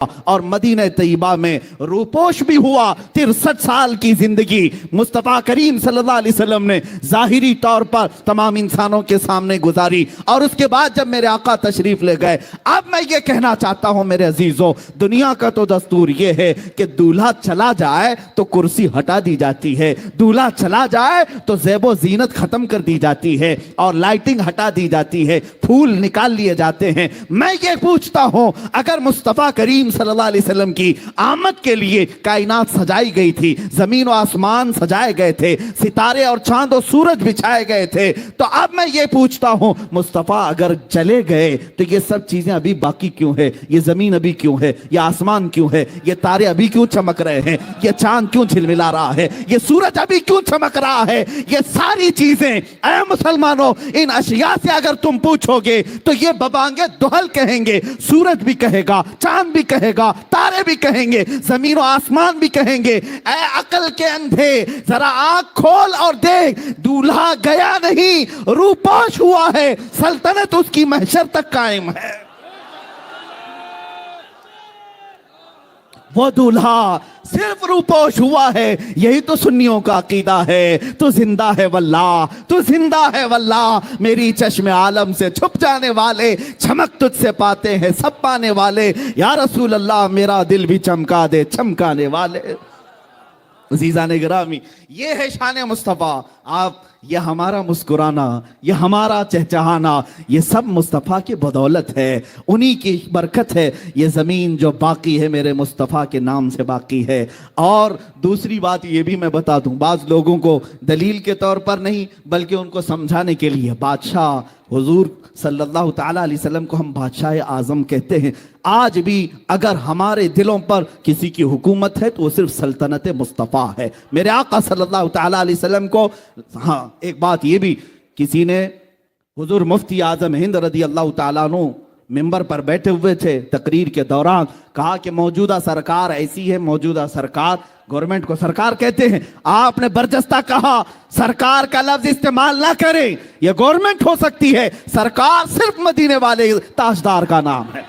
اور مدینہ طیبہ میں روپوش بھی ہوا 63 سال کی زندگی مصطفیٰ کریم صلی اللہ علیہ وسلم نے ظاہری طور پر تمام انسانوں کے سامنے گزاری، اور اس کے بعد جب میرے آقا تشریف لے گئے، اب میں یہ کہنا چاہتا ہوں میرے عزیزوں، دنیا کا تو دستور یہ ہے کہ دولہا چلا جائے تو کرسی ہٹا دی جاتی ہے، دولہا چلا جائے تو زیب و زینت ختم کر دی جاتی ہے اور لائٹنگ ہٹا دی جاتی ہے، پھول نکال لیے جاتے ہیں۔ میں یہ پوچھتا ہوں، اگر مصطفیٰ کریم صلی اللہ علیہ وسلم کی آمد کے لیے کائنات سجائی گئی تھی، زمین و آسمان سجائے گئے تھے، ستارے اور چاند و سورج بچھائے گئے تھے، تو اب میں یہ پوچھتا ہوں مصطفیٰ اگر چلے گئے تو یہ سب چیزیں ابھی باقی کیوں ہے؟ یہ زمین ابھی کیوں ہے؟ یہ آسمان کیوں ہے؟ یہ تارے ابھی کیوں چمک رہے ہیں؟ یہ چاند کیوں جھلملا رہا ہے؟ یہ سورج ابھی کیوں چمک رہا ہے؟ یہ ساری چیزیں اے مسلمانوں، ان اشیاء سے اگر تم پوچھو گے تو یہ ببانگے دہل کہیں گے، سورج بھی کہے گا، چاند بھی کہے گا، تارے بھی کہیں گے، زمین و آسمان بھی کہیں گے، اے عقل کے اندھے ذرا آنکھ کھول اور دیکھ، دولہا گیا نہیں، روپوش ہوا ہے، سلطنت اس کی محشر تک قائم ہے۔ وہ دولہا صرف روپوش ہوا ہے، یہی تو سنیوں کا عقیدہ ہے۔ تو زندہ ہے واللہ، تو زندہ ہے واللہ، میری چشم عالم سے چھپ جانے والے، چمک تجھ سے پاتے ہیں سب پانے والے، یا رسول اللہ میرا دل بھی چمکا دے چمکانے والے۔ عزیزان گرامی، یہ ہے شان مصطفیٰ۔ آپ یہ ہمارا مسکرانا، یہ ہمارا چہچہانا، یہ سب مصطفیٰ کی بدولت ہے، انہی کی برکت ہے۔ یہ زمین جو باقی ہے میرے مصطفیٰ کے نام سے باقی ہے۔ اور دوسری بات یہ بھی میں بتا دوں، بعض لوگوں کو دلیل کے طور پر نہیں بلکہ ان کو سمجھانے کے لیے، بادشاہ حضور صلی اللہ تعالیٰ علیہ وسلم کو ہم بادشاہ اعظم کہتے ہیں۔ آج بھی اگر ہمارے دلوں پر کسی کی حکومت ہے تو وہ صرف سلطنت مصطفیٰ ہے۔ میرے آقا صلی اللہ تعالیٰ علیہ وسلم کو، ہاں ایک بات یہ بھی، کسی نے حضور مفتی اعظم ہند رضی اللہ تعالیٰ عنہ ممبر پر بیٹھے ہوئے تھے، تقریر کے دوران کہا کہ موجودہ سرکار ایسی ہے، موجودہ سرکار، گورنمنٹ کو سرکار کہتے ہیں، آپ نے برجستہ کہا سرکار کا لفظ استعمال نہ کریں، یہ گورنمنٹ ہو سکتی ہے، سرکار صرف مدینے والے تاجدار کا نام ہے۔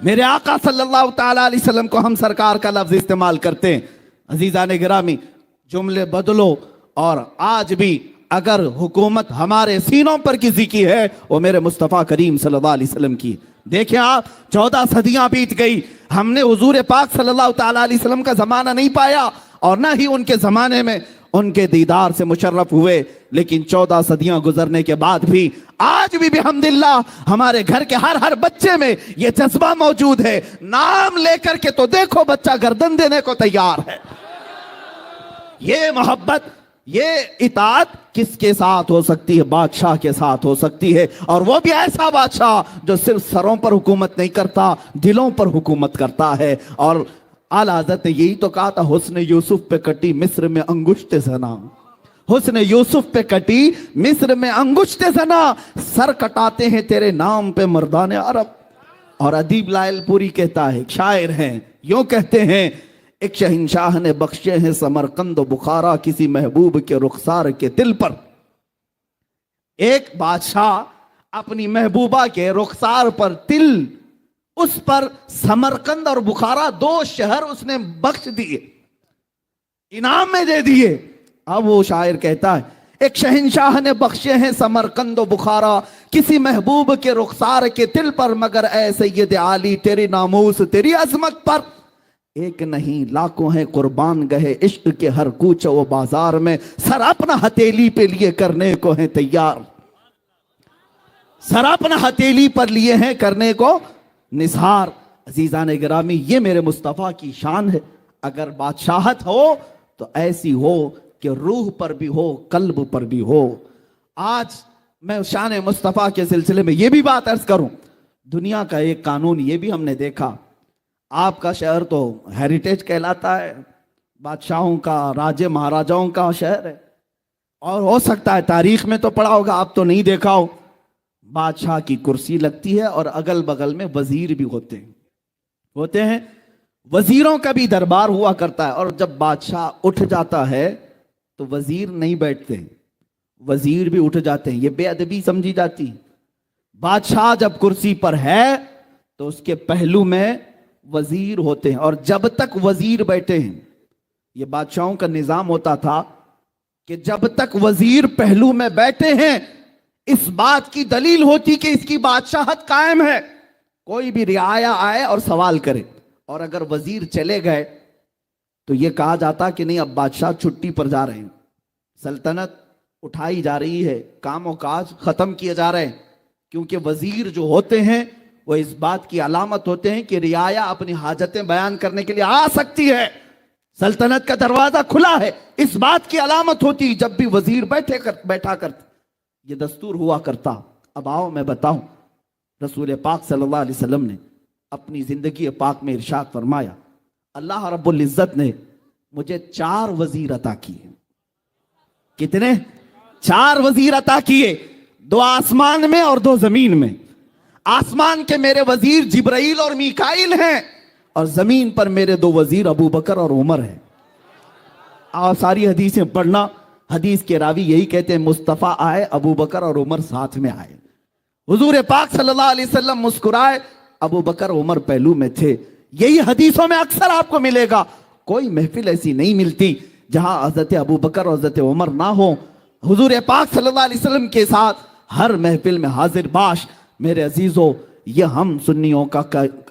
میرے آقا صلی اللہ تعالیٰ علیہ وسلم کو ہم سرکار کا لفظ استعمال کرتے ہیں۔ عزیزان گرامی، جملے بدلو، اور آج بھی اگر حکومت ہمارے سینوں پر کسی کی ہے وہ میرے مصطفیٰ کریم صلی اللہ علیہ وسلم کی۔ دیکھیں آپ، 14 صدیاں بیت گئی، ہم نے حضور پاک صلی اللہ تعالیٰ علیہ وسلم کا زمانہ نہیں پایا، اور نہ ہی ان کے زمانے میں ان کے دیدار سے مشرف ہوئے، لیکن 14 صدیاں گزرنے کے بعد بھی آج بھی بحمداللہ ہمارے گھر کے ہر بچے میں یہ جذبہ موجود ہے، نام لے کر کے تو دیکھو بچہ گردن دینے کو تیار ہے۔ یہ محبت، یہ اطاعت کس کے ساتھ ہو سکتی ہے؟ بادشاہ کے ساتھ ہو سکتی ہے، اور وہ بھی ایسا بادشاہ جو صرف سروں پر حکومت نہیں کرتا، دلوں پر حکومت کرتا ہے۔ اور اعلیٰ حضرت نے یہی تو کہا تھا، حسن یوسف پہ کٹی مصر میں انگشت زنا، حسن یوسف پہ کٹی مصر میں انگشت زنا، سر کٹاتے ہیں تیرے نام پہ مردان عرب۔ اور ادیب لائل پوری کہتا ہے، ایک شاعر ہیں، یوں کہتے ہیں، ایک شہنشاہ نے بخشے ہیں سمرقند و بخارا کسی محبوب کے رخسار کے دل پر۔ ایک بادشاہ اپنی محبوبہ کے رخسار پر تل، اس پر سمرقند اور بخارا 2 شہر اس نے بخش دیے، انعام میں دے دیے۔ اب وہ شاعر کہتا ہے، ایک شہنشاہ نے بخشے ہیں سمرقند و بخارا کسی محبوب کے رخسار کے دل پر، مگر اے سید عالی تیری ناموس تیری عظمت پر ایک نہیں لاکھوں ہیں قربان گئے عشق کے ہر کوچہ و بازار میں، سر اپنا ہتھیلی پہ لیے کرنے کو ہیں تیار، سر اپنا ہتھیلی پر لیے ہیں کرنے کو نثار۔ عزیزان گرامی، یہ میرے مصطفیٰ کی شان ہے۔ اگر بادشاہت ہو تو ایسی ہو کہ روح پر بھی ہو، قلب پر بھی ہو۔ آج میں شان مصطفیٰ کے سلسلے میں یہ بھی بات عرض کروں، دنیا کا ایک قانون یہ بھی ہم نے دیکھا، آپ کا شہر تو ہیریٹیج کہلاتا ہے، بادشاہوں کا، راجے مہاراجاؤں کا شہر ہے، اور ہو سکتا ہے تاریخ میں تو پڑھا ہوگا، آپ تو نہیں دیکھا ہو، بادشاہ کی کرسی لگتی ہے اور اگل بغل میں وزیر بھی ہوتے ہیں، وزیروں کا بھی دربار ہوا کرتا ہے، اور جب بادشاہ اٹھ جاتا ہے تو وزیر نہیں بیٹھتے، وزیر بھی اٹھ جاتے ہیں، یہ بے ادبی سمجھی جاتی۔ بادشاہ جب کرسی پر ہے تو اس کے پہلو میں वजीर होते हैं, और जब तक वजीर बैठे हैं, ये बादशाहों का निजाम होता था कि जब तक वजीर पहलू में बैठे हैं, इस बात की दलील होती कि इसकी बादशाहत कायम है। कोई भी रियाया आए और सवाल करे, और अगर वजीर चले गए तो यह कहा जाता कि नहीं, अब बादशाह छुट्टी पर जा रहे हैं, सल्तनत उठाई जा रही है, कामों काज खत्म किए जा रहे हैं। क्योंकि वजीर जो होते हैं वो इस बात की अलामत होते हैं कि रियाया अपनी हाजतें बयान करने के लिए आ सकती है, सल्तनत का दरवाजा खुला है, इस बात की अलामत होती जब भी वजीर बैठा करते। ये दस्तूर हुआ करता। अब आओ मैं बताऊं, रसूल पाक सल्लल्लाहु अलैहि वसल्लम ने अपनी जिंदगी पाक में इरशाद फरमाया, अल्लाह रब्बुल इज्जत ने मुझे 4 वजीर अता किए। कितने? 4 वजीर अता किए, 2 आसमान में और 2 जमीन में। आसमान के मेरे वजीर जिब्राइल और मीकाइल हैं, और जमीन पर मेरे 2 वजीर अबू बकर और उमर हैं। आप सारी हदीसें पढ़ना, हदीस के रावी यही कहते हैं, मुस्तफ़ा आए, अबू बकर और उमर साथ में आए। हुजूर पाक सल्लल्लाहु अलैहि वसल्लम मुस्कुराए, अबू बकर उमर पहलू में थे। यही हदीसों में अक्सर आपको मिलेगा। कोई महफिल ऐसी नहीं मिलती जहां हजरत अबू बकर और हजरत उमर ना हो। हुजूर पाक सल्लल्लाहु अलैहि वसल्लम के साथ हर महफिल में हाजिर बाश। मेरे अजीजों, ये हम सुन्नियों का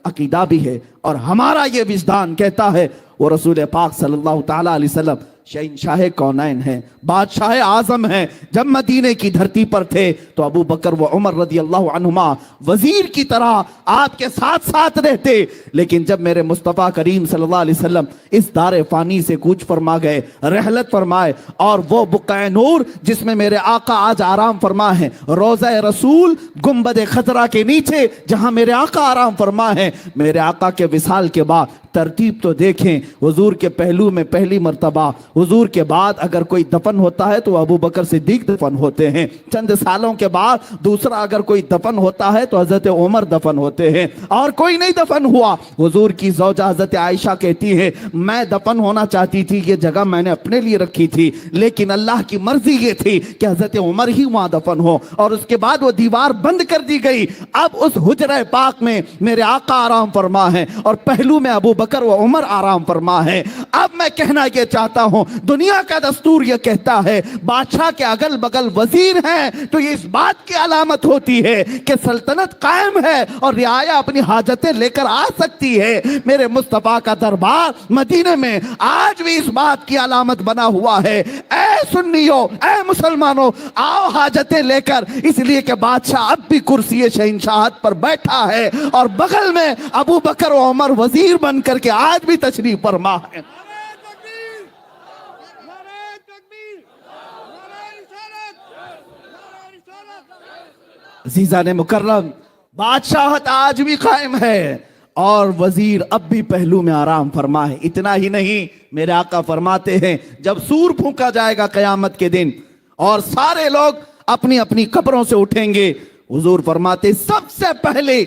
अकीदा भी है, और हमारा ये विजदान कहता है वो रसूल पाक सल्लल्लाहु ताला अलैहि वसल्लम शहंशाह कौनैन हैं, बादशाह आजम हैं। जब मदीने की धरती पर थे तो अबू बकर व उमर रदी अल्लाह अन्हुमा वजीर की तरह आपके साथ साथ रहते। लेकिन जब मेरे मुस्तफ़ा करीम सल्लल्लाहु अलैहि वसल्लम इस दारे फानी से कूच फरमा गए, रहलत फरमाए, और वो बुक़ाए नूर जिसमें मेरे आका आज आराम फरमा है, रोज़ा रसूल गुंबद खजरा के नीचे जहां मेरे आका आराम फरमा है, मेरे आका के विसाल के बाद तरतीब तो देखें, हुजूर के पहलू में पहली मर्तबा हुजूर के बाद अगर कोई दफन होता है तो अबू बकर सिद्दीक दफन होते हैं। चंद सालों के बाद दूसरा अगर कोई दफन होता है तो हजरत उमर दफन होते हैं, और कोई नहीं दफन हुआ। हुजूर की ज़ौजा हजरत आयशा कहती है, मैं दफन होना चाहती थी, ये जगह मैंने अपने लिए रखी थी, लेकिन अल्लाह की मर्जी ये थी कि हजरत उमर ही वहां दफन हो, और उसके बाद वो दीवार बंद कर दी गई। अब उस हुजरा पाक में मेरे आका आराम फरमा है, और पहलू में अबू बकर व उमर आराम फरमा है। अब मैं कहना यह चाहता हूं, दुनिया का दस्तूर यह कहता है बादशाह के अगल बगल वजीर हैं, तो ये इस बात की अलामत होती है कि सल्तनत कायम है और रियाया अपनी हाजतें लेकर आ सकती है। मेरे मुस्तफा का दरबार मदीने में आज भी इस बात की अलामत बना हुआ है। ऐ सुन्नियों, ऐ मुसलमानों, आओ हाजतें लेकर, इसलिए कि बादशाह अब भी कुर्सी शहंशाहत पर बैठा है, और बगल में अबू बकर व उमर वजीर बन करके आज भी तशरीफ फरमा है। अज़ीज़ान मुकर्रम, बादशाहत आज भी कायम है, और वजीर अब भी पहलू में आराम फरमा है। इतना ही नहीं, मेरे आका फरमाते हैं जब सूर फूंका जाएगा कयामत के दिन और सारे लोग अपनी अपनी कब्रों से उठेंगे, हुजूर फरमाते सबसे पहले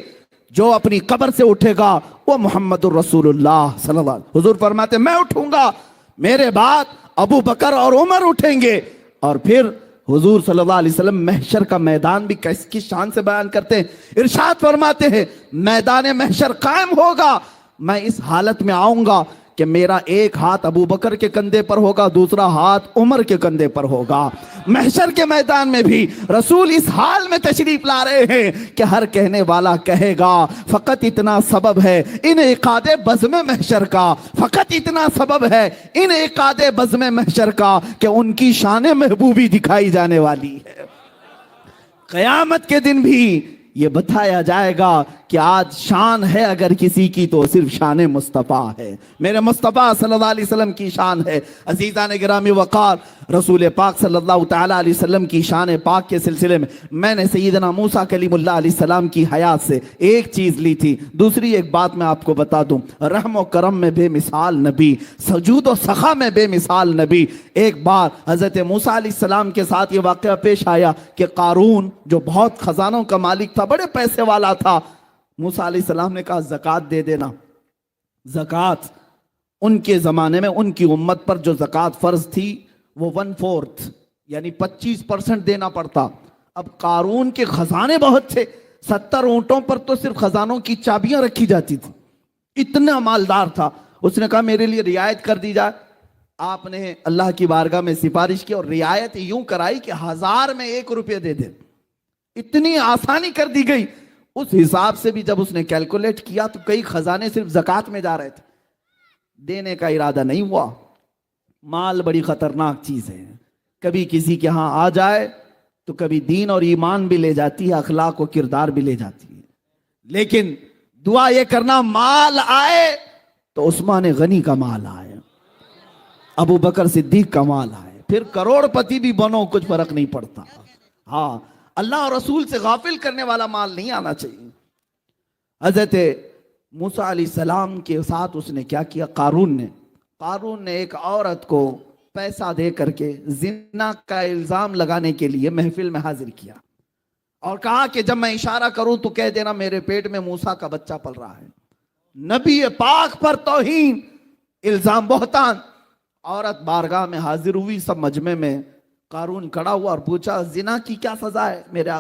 जो अपनी कब्र से उठेगा वो मोहम्मदुर रसूलुल्लाह सल्लल्लाहु अलैहि वसल्लम। हुजूर फरमाते मैं उठूंगा, मेरे बाद अबू बकर और उमर उठेंगे, और फिर हुजूर सल्लल्लाहु अलैहि वसल्लम महशर का मैदान भी किस शान से बयान करते हैं। इरशाद फरमाते हैं मैदान महशर कायम होगा, मैं इस हालत में आऊंगा कि मेरा एक हाथ अबू बकर के कंधे पर होगा, दूसरा हाथ उमर के कंधे पर होगा। महशर के मैदान में भी रसूल इस हाल में तशरीफ ला रहे हैं कि हर कहने वाला कहेगा फकत इतना सबब है इन इकादे बज़्म महशर का, फकत इतना सबब है इन इकादे बज़्म महशर का कि उनकी शान महबूबी दिखाई जाने वाली है। क़यामत के दिन भी ये बताया जाएगा कि आज शान है अगर किसी की तो सिर्फ शान मुस्तफ़ा है, मेरे मुस्तफ़ा सल्लल्लाहु अलैहि वसल्लम की शान है। अज़ीज़ान गिरामी वक़ार, रसूल पाक सल्लल्लाहु ताला अलैहि वसल्लम की शान पाक के सिलसिले में मैंने सैयदना मूसा कलीमुल्लाह अलैहिस्सलाम की हयात से एक चीज़ ली थी। दूसरी एक बात मैं आपको बता दूं, रहम व करम में बेमिसाल नबी, सजूद व सखा में बेमिसाल नबी। एक बार हज़रत मूसा अलैहिस्सलाम के साथ ये वाक़या पेश आया कि क़ारून जो बहुत ख़जानों का मालिक था, बड़े पैसे वाला था, मूसा अलैहिस्सलाम ने कहा ज़कात दे देना। ज़कात उनके ज़माने में उनकी उम्मत पर जो ज़कात फ़र्ज थी वो 1/4 यानी 25% देना पड़ता। अब क़ारून के खजाने बहुत थे, 70 ऊंटों पर तो सिर्फ खजानों की चाबियां रखी जाती थी, اتنا مالدار تھا. اس نے کہا میرے لیے رعایت کر دی جائے. آپ نے اللہ کی بارگاہ میں سفارش کی اور رعایت یوں کرائی کہ 1000 میں 1 روپیہ دے دے. اتنی آسانی کر دی گئی. اس حساب سے بھی جب اس نے کیلکولیٹ کیا تو کئی خزانے صرف زکوٰۃ میں جا رہے تھے. دینے کا ارادہ نہیں ہوا. مال بڑی خطرناک چیز ہے. کبھی کسی کے ہاں آ جائے تو کبھی دین اور ایمان بھی لے جاتی ہے, اخلاق و کردار بھی لے جاتی ہے. لیکن دعا یہ کرنا مال آئے تو عثمان غنی کا مال آئے, ابو بکر صدیق کا مال آئے, پھر کروڑ پتی بھی بنو کچھ فرق نہیں پڑتا. ہاں, اللہ اور رسول سے غافل کرنے والا مال نہیں آنا چاہیے. حضرت موسیٰ علیہ السلام کے ساتھ اس نے کیا کیا, قارون نے ایک عورت کو پیسہ دے کر کے زنا کا الزام لگانے کے لیے محفل میں حاضر کیا اور کہا کہ جب میں اشارہ کروں تو کہہ دینا میرے پیٹ میں موسیٰ کا بچہ پل رہا ہے. نبی پاک پر توہین, الزام, بہتان. عورت بارگاہ میں حاضر ہوئی, سب مجمع میں. قارون کھڑا ہوا اور پوچھا زنا کی کیا سزا ہے؟ میرے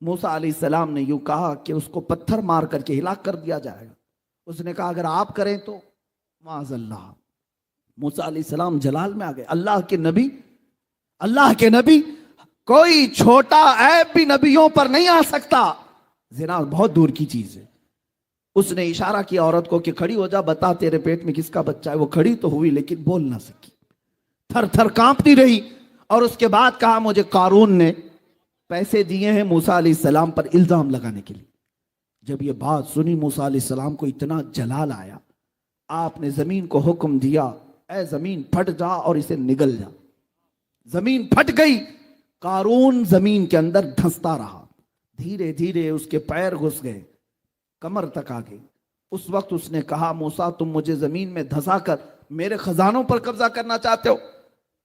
موسیٰ علیہ السلام نے یوں کہا کہ اس کو پتھر مار کر کے ہلاک کر دیا جائے گا. اس نے کہا اگر آپ کریں تو معاذ اللہ. موسیٰ علیہ السلام جلال میں آ گئے. اللہ کے نبی, کوئی چھوٹا عیب بھی نبیوں پر نہیں آ سکتا. زنا بہت دور کی چیز ہے. اس نے اشارہ کیا عورت کو کہ کھڑی ہو جا, بتا تیرے پیٹ میں کس کا بچہ ہے. وہ کھڑی تو ہوئی لیکن بول نہ سکی, تھر تھر کانپتی رہی. اور اس کے بعد کہا مجھے قارون نے پیسے دیے ہیں موسیٰ علیہ السلام پر الزام لگانے کے لیے. جب یہ بات سنی موسیٰ علیہ السلام کو اتنا جلال آیا, آپ نے زمین کو حکم دیا اے زمین پھٹ جا اور اسے نگل جا. زمین پھٹ گئی. قارون زمین کے اندر دھنستا رہا. دھیرے دھیرے اس کے پیر گھس گئے, کمر تک آ گئی. اس وقت اس نے کہا موسیٰ تم مجھے زمین میں دھسا کر میرے خزانوں پر قبضہ کرنا چاہتے ہو؟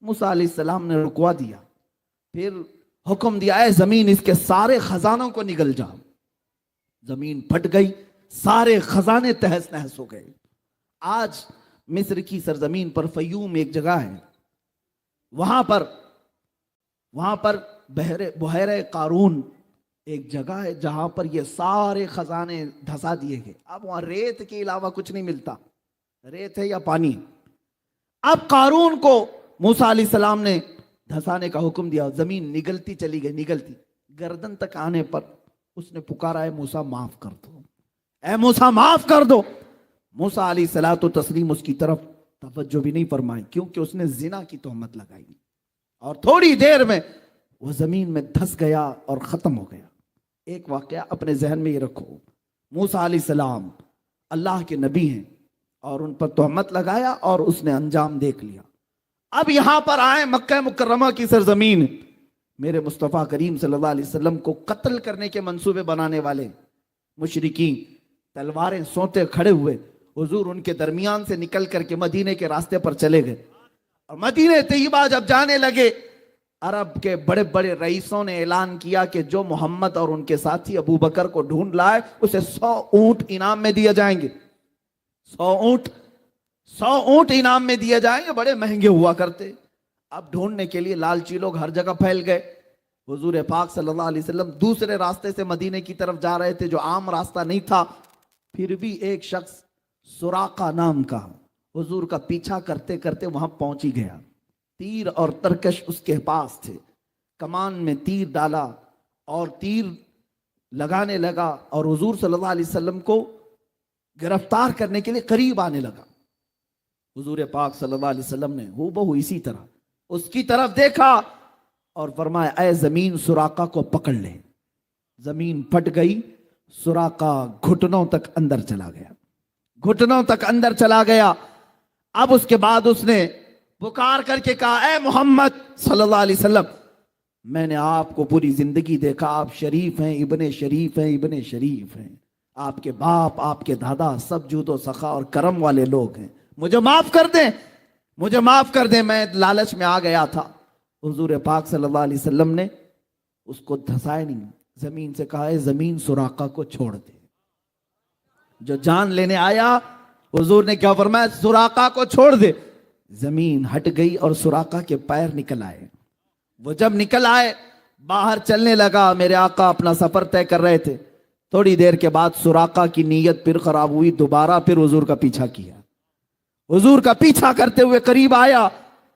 موسیٰ علیہ السلام نے رکوا دیا. پھر حکم دیا اے زمین اس کے سارے خزانوں کو نگل جا. زمین پھٹ گئی, سارے خزانے تہس نہس ہو گئے. آج مصر کی سرزمین پر فیوم ایک جگہ ہے, وہاں پر بحیرہ قارون ایک جگہ ہے جہاں پر یہ سارے خزانے دھسا دیے گئے. اب وہاں ریت کے علاوہ کچھ نہیں ملتا, ریت ہے یا پانی. اب قارون کو موسیٰ علیہ السلام نے دھسانے کا حکم دیا. زمین نگلتی چلی گئی, نگلتی. گردن تک آنے پر اس نے پکارا اے موسیٰ معاف کر دو, اے موسیٰ معاف کر دو. موسیٰ علیہ الصلوۃ والتسلیم اس کی طرف توجہ بھی نہیں فرمائی کیونکہ اس نے زنا کی تہمت لگائی. اور تھوڑی دیر میں وہ زمین میں دھس گیا اور ختم ہو گیا. ایک واقعہ اپنے ذہن میں یہ رکھو, موسیٰ علیہ السلام اللہ کے نبی ہیں اور ان پر تہمت لگایا اور اس نے انجام دیکھ لیا. اب یہاں پر آئے مکہ مکرمہ کی سرزمین, میرے مصطفیٰ کریم صلی اللہ علیہ وسلم کو قتل کرنے کے منصوبے بنانے والے مشرکین تلواریں سونتے کھڑے ہوئے. حضور ان کے درمیان سے نکل کر کے مدینے کے راستے پر چلے گئے اور مدینہ طیبہ جب جانے لگے, عرب کے بڑے بڑے رئیسوں نے اعلان کیا کہ جو محمد اور ان کے ساتھی ابو بکر کو ڈھونڈ لائے اسے 100 اونٹ انعام میں دیے جائیں گے. 100 اونٹ انعام میں دیے جائیں گے. بڑے مہنگے ہوا کرتے. اب ڈھونڈنے کے لیے لالچی لوگ ہر جگہ پھیل گئے. حضور پاک صلی اللہ علیہ وسلم دوسرے راستے سے مدینے کی طرف جا رہے تھے جو عام راستہ نہیں تھا. پھر بھی ایک شخص سراقہ نام کا حضور کا پیچھا کرتے کرتے وہاں پہنچی گیا. تیر اور ترکش اس کے پاس تھے. کمان میں تیر ڈالا اور تیر لگانے لگا اور حضور صلی اللہ علیہ وسلم کو گرفتار کرنے کے لیے قریب آنے لگا. حضور پاک صلی اللہ علیہ وسلم نے ہو بہو اسی طرح اس کی طرف دیکھا اور فرمایا اے زمین سراقہ کو پکڑ لے. زمین پھٹ گئی. سراقہ گھٹنوں تک اندر چلا گیا, گھٹنوں تک اندر چلا گیا. اب اس کے بعد اس نے پکار کر کے کہا اے محمد صلی اللہ علیہ وسلم, میں نے آپ کو پوری زندگی دیکھا, آپ شریف ہیں, ابن شریف ہیں, ابن شریف ہیں. آپ کے باپ آپ کے دادا سب جود و سخا اور کرم والے لوگ ہیں. مجھے معاف کر دیں, مجھے معاف کر دیں, میں لالچ میں آ گیا تھا. حضور پاک صلی اللہ علیہ وسلم نے اس کو دھسائے نہیں, زمین سے کہا ہے زمین سراقہ کو چھوڑ دے. جو جان لینے آیا حضور نے کیا فرمایا, سراقہ کو چھوڑ دے. زمین ہٹ گئی اور سراقہ کے پیر نکل آئے. وہ جب نکل آئے باہر چلنے لگا. میرے آقا اپنا سفر طے کر رہے تھے. थोड़ी देर के बाद सुराका की नीयत फिर खराब हुई, दोबारा फिर हुजूर का पीछा किया। हुजूर का पीछा करते हुए करीब आया।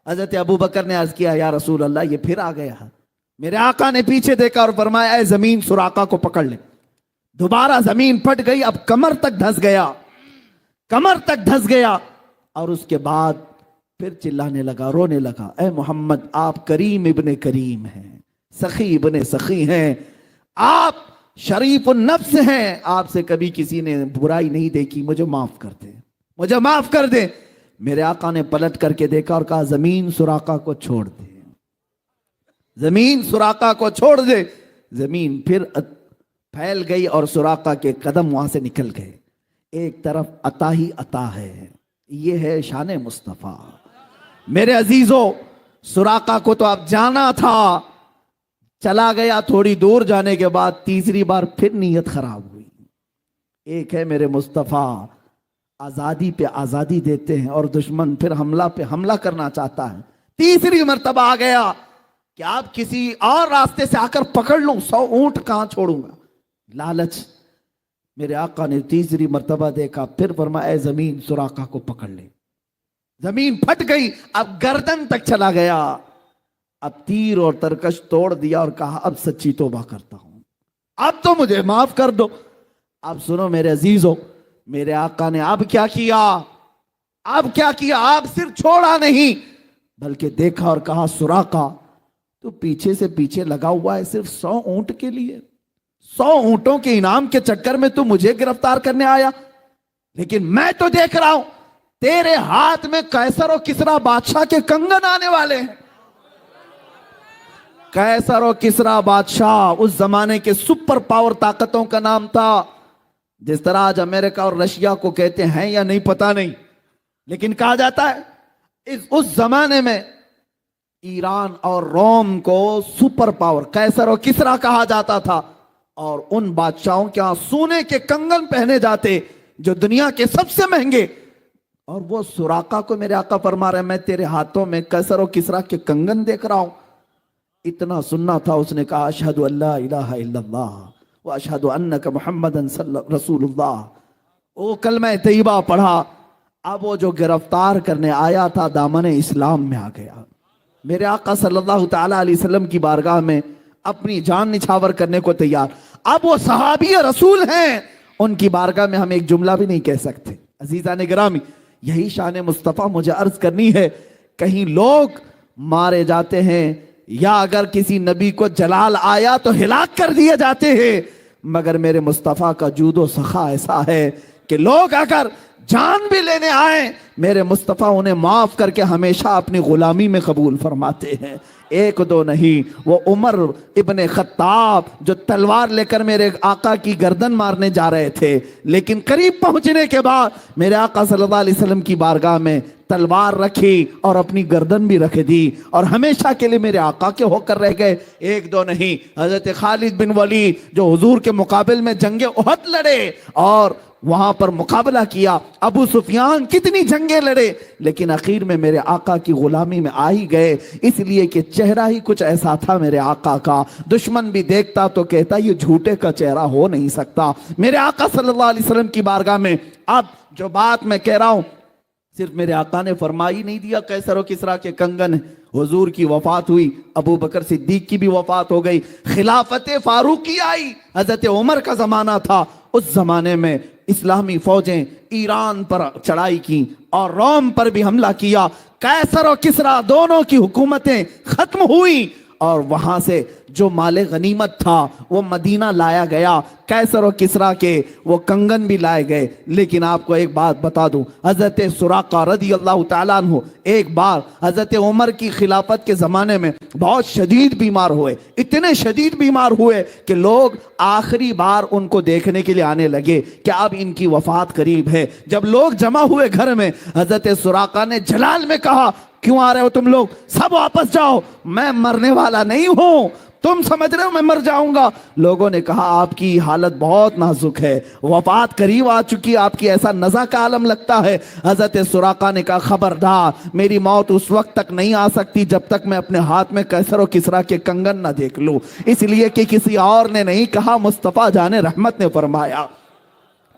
हजरत अबू बकर ने अर्ज किया, या रसूल अल्लाह, ये फिर आ गया। मेरे आका ने पीछे देखा और फरमाया, ऐ जमीन सुराका को पकड़ ले। दोबारा जमीन फट गई, अब कमर तक धंस गया, कमर तक धंस गया। और उसके बाद फिर चिल्लाने लगा, रोने लगा, ऐ मोहम्मद, आप करीम इब्ने करीम हैं, सखी इब्ने सखी हैं, आप शरीफ नफ्स हैं, आपसे कभी किसी ने बुराई नहीं देखी, मुझे माफ कर दे, मुझे माफ कर दे। मेरे आका ने पलट करके देखा और कहा, जमीन सुराका को छोड़ दे, जमीन सुराका को छोड़ दे। जमीन फिर फैल गई और सुराका के कदम वहां से निकल गए। एक तरफ अता ही अता है, ये है शान मुस्तफा। मेरे अजीजों, सुराका को तो आप जाना था, चला गया। थोड़ी दूर जाने के बाद तीसरी बार फिर नीयत खराब हुई। एक है मेरे मुस्तफा, आजादी पे आजादी देते हैं और दुश्मन फिर हमला पे हमला करना चाहता है। तीसरी मर्तबा आ गया कि आप किसी और रास्ते से आकर पकड़ लूं, 100 ऊंट कहां छोड़ूंगा, लालच। मेरे आका ने तीसरी मर्तबा देखा, फिर फरमाया, ऐ जमीन सुराका को पकड़ ले। जमीन फट गई, अब गर्दन तक चला गया। अब तीर और तरकश तोड़ दिया और कहा, अब सच्ची तौबा करता हूं, अब तो मुझे माफ कर दो। अब सुनो मेरे अजीजों, मेरे आका ने अब क्या किया, अब क्या किया, आप सिर्फ छोड़ा नहीं बल्कि देखा और कहा, सुराका तो पीछे से पीछे लगा हुआ है सिर्फ 100 ऊंट के लिए, 100 ऊंटों के इनाम के चक्कर में तू मुझे गिरफ्तार करने आया। लेकिन मैं तो देख रहा हूं तेरे हाथ में कैसर और किसरा बादशाह के कंगन आने वाले हैं। कैसर और किसरा बादशाह उस जमाने के सुपर पावर ताकतों का नाम था। जिस तरह आज अमेरिका और रशिया को कहते हैं या नहीं पता नहीं, लेकिन कहा जाता है उस जमाने में ईरान और रोम को सुपर पावर कैसर और किसरा कहा जाता था। और उन बादशाहों के यहां सोने के कंगन पहने जाते जो दुनिया के सबसे महंगे। और वो सुराका को मेरे आका फरमा रहे, मैं तेरे हाथों में कैसर और किसरा के कंगन देख रहा हूं। इतना सुनना था, उसने कहा, अशहदु अल्ला इलाहा इल्लल्लाह व अशहदु अन्नका मुहम्मदन रसूलुल्लाह। वो कलमा तैयबा पढ़ा। अब वो जो गिरफ्तार करने आया था दामन इस्लाम में आ गया। मेरे आका सल्लल्लाहु ताला अलैहि वसल्लम की बारगाह में अपनी जान निछावर करने को तैयार। अब वो सहाबी रसूल हैं, उनकी बारगाह में हम एक जुमला भी नहीं कह सकते। अजीजा ने गिरामी, यही शान मुस्तफ़ा मुझे अर्ज करनी है। कहीं लोग मारे जाते हैं या अगर किसी नबी को जलाल आया तो हिलाक कर दिए जाते हैं, मगर मेरे मुस्तफ़ा का जूदो सखा ऐसा है कि लोग अगर जान भी लेने आए, मेरे मुस्तफ़ा उन्हें माफ करके हमेशा अपनी गुलामी में कबूल फरमाते हैं। एक दो नहीं, वो उमर इब्ने खत्ताब जो तलवार लेकर मेरे आका की गर्दन मारने जा रहे थे, लेकिन करीब पहुंचने के बाद मेरे आका सल्लल्लाहु अलैहि वसल्लम की बारगाह में तलवार रखी और अपनी गर्दन भी रख दी और हमेशा के लिए मेरे आका के होकर रह गए। एक दो नहीं, हजरत खालिद बिन वलीद जो हुजूर के मुकाबले में जंगे उहद लड़े और वहां पर मुकाबला किया। अबू सुफियान कितनी जंगे लड़े, लेकिन आखिर में मेरे आका की गुलामी में आ ही गए, इसलिए कि चेहरा ही कुछ ऐसा था मेरे आका का, दुश्मन भी देखता तो कहता ये झूठे का चेहरा हो नहीं सकता। मेरे आका सल्लल्लाहु अलैहि वसल्लम की बारगाह में अब जो बात मैं कह रहा हूं, सिर्फ मेरे आका ने फरमाई नहीं दिया कैसर और किसरा के कंगन। हुजूर की वफात हुई, अबू बकर सिद्दीक की भी वफात हो गई, खिलाफत फारूकी आई, हजरत उमर का जमाना था। उस जमाने में इस्लामी फौजें ईरान पर चढ़ाई की और रोम पर भी हमला किया। कैसर और किसरा दोनों की हुकूमतें खत्म हुई और वहां से जो माले गनीमत था वो मदीना लाया गया। कैसर और किसरा के वो कंगन भी लाए गए। लेकिन आपको एक बात बता दूं, हजरत सुराका रदी अल्लाह ताला अन्हु एक बार हजरत उमर की खिलाफत के ज़माने में बहुत शदीद बीमार हुए, इतने शदीद बीमार हुए कि लोग आखिरी बार उनको देखने के लिए आने लगे कि अब इनकी वफात करीब है। जब लोग जमा हुए घर में, हजरत सुराका ने जलाल में कहा, क्यों आ रहे हो तुम लोग, सब वापस जाओ, मैं मरने वाला नहीं हूं, तुम समझ रहे हो मैं मर जाऊंगा। लोगों ने कहा आपकी हालत बहुत नाजुक है, वफात करीब आ चुकी, आपकी ऐसा नज़ा का आलम लगता है। हजरत सुराका ने कहा खबरदार, मेरी मौत उस वक्त तक नहीं आ सकती जब तक मैं अपने हाथ में कैसर और किसरा के कंगन ना देख लूं। इसलिए कि किसी और ने नहीं कहा, मुस्तफ़ा जाने रहमत ने फरमाया।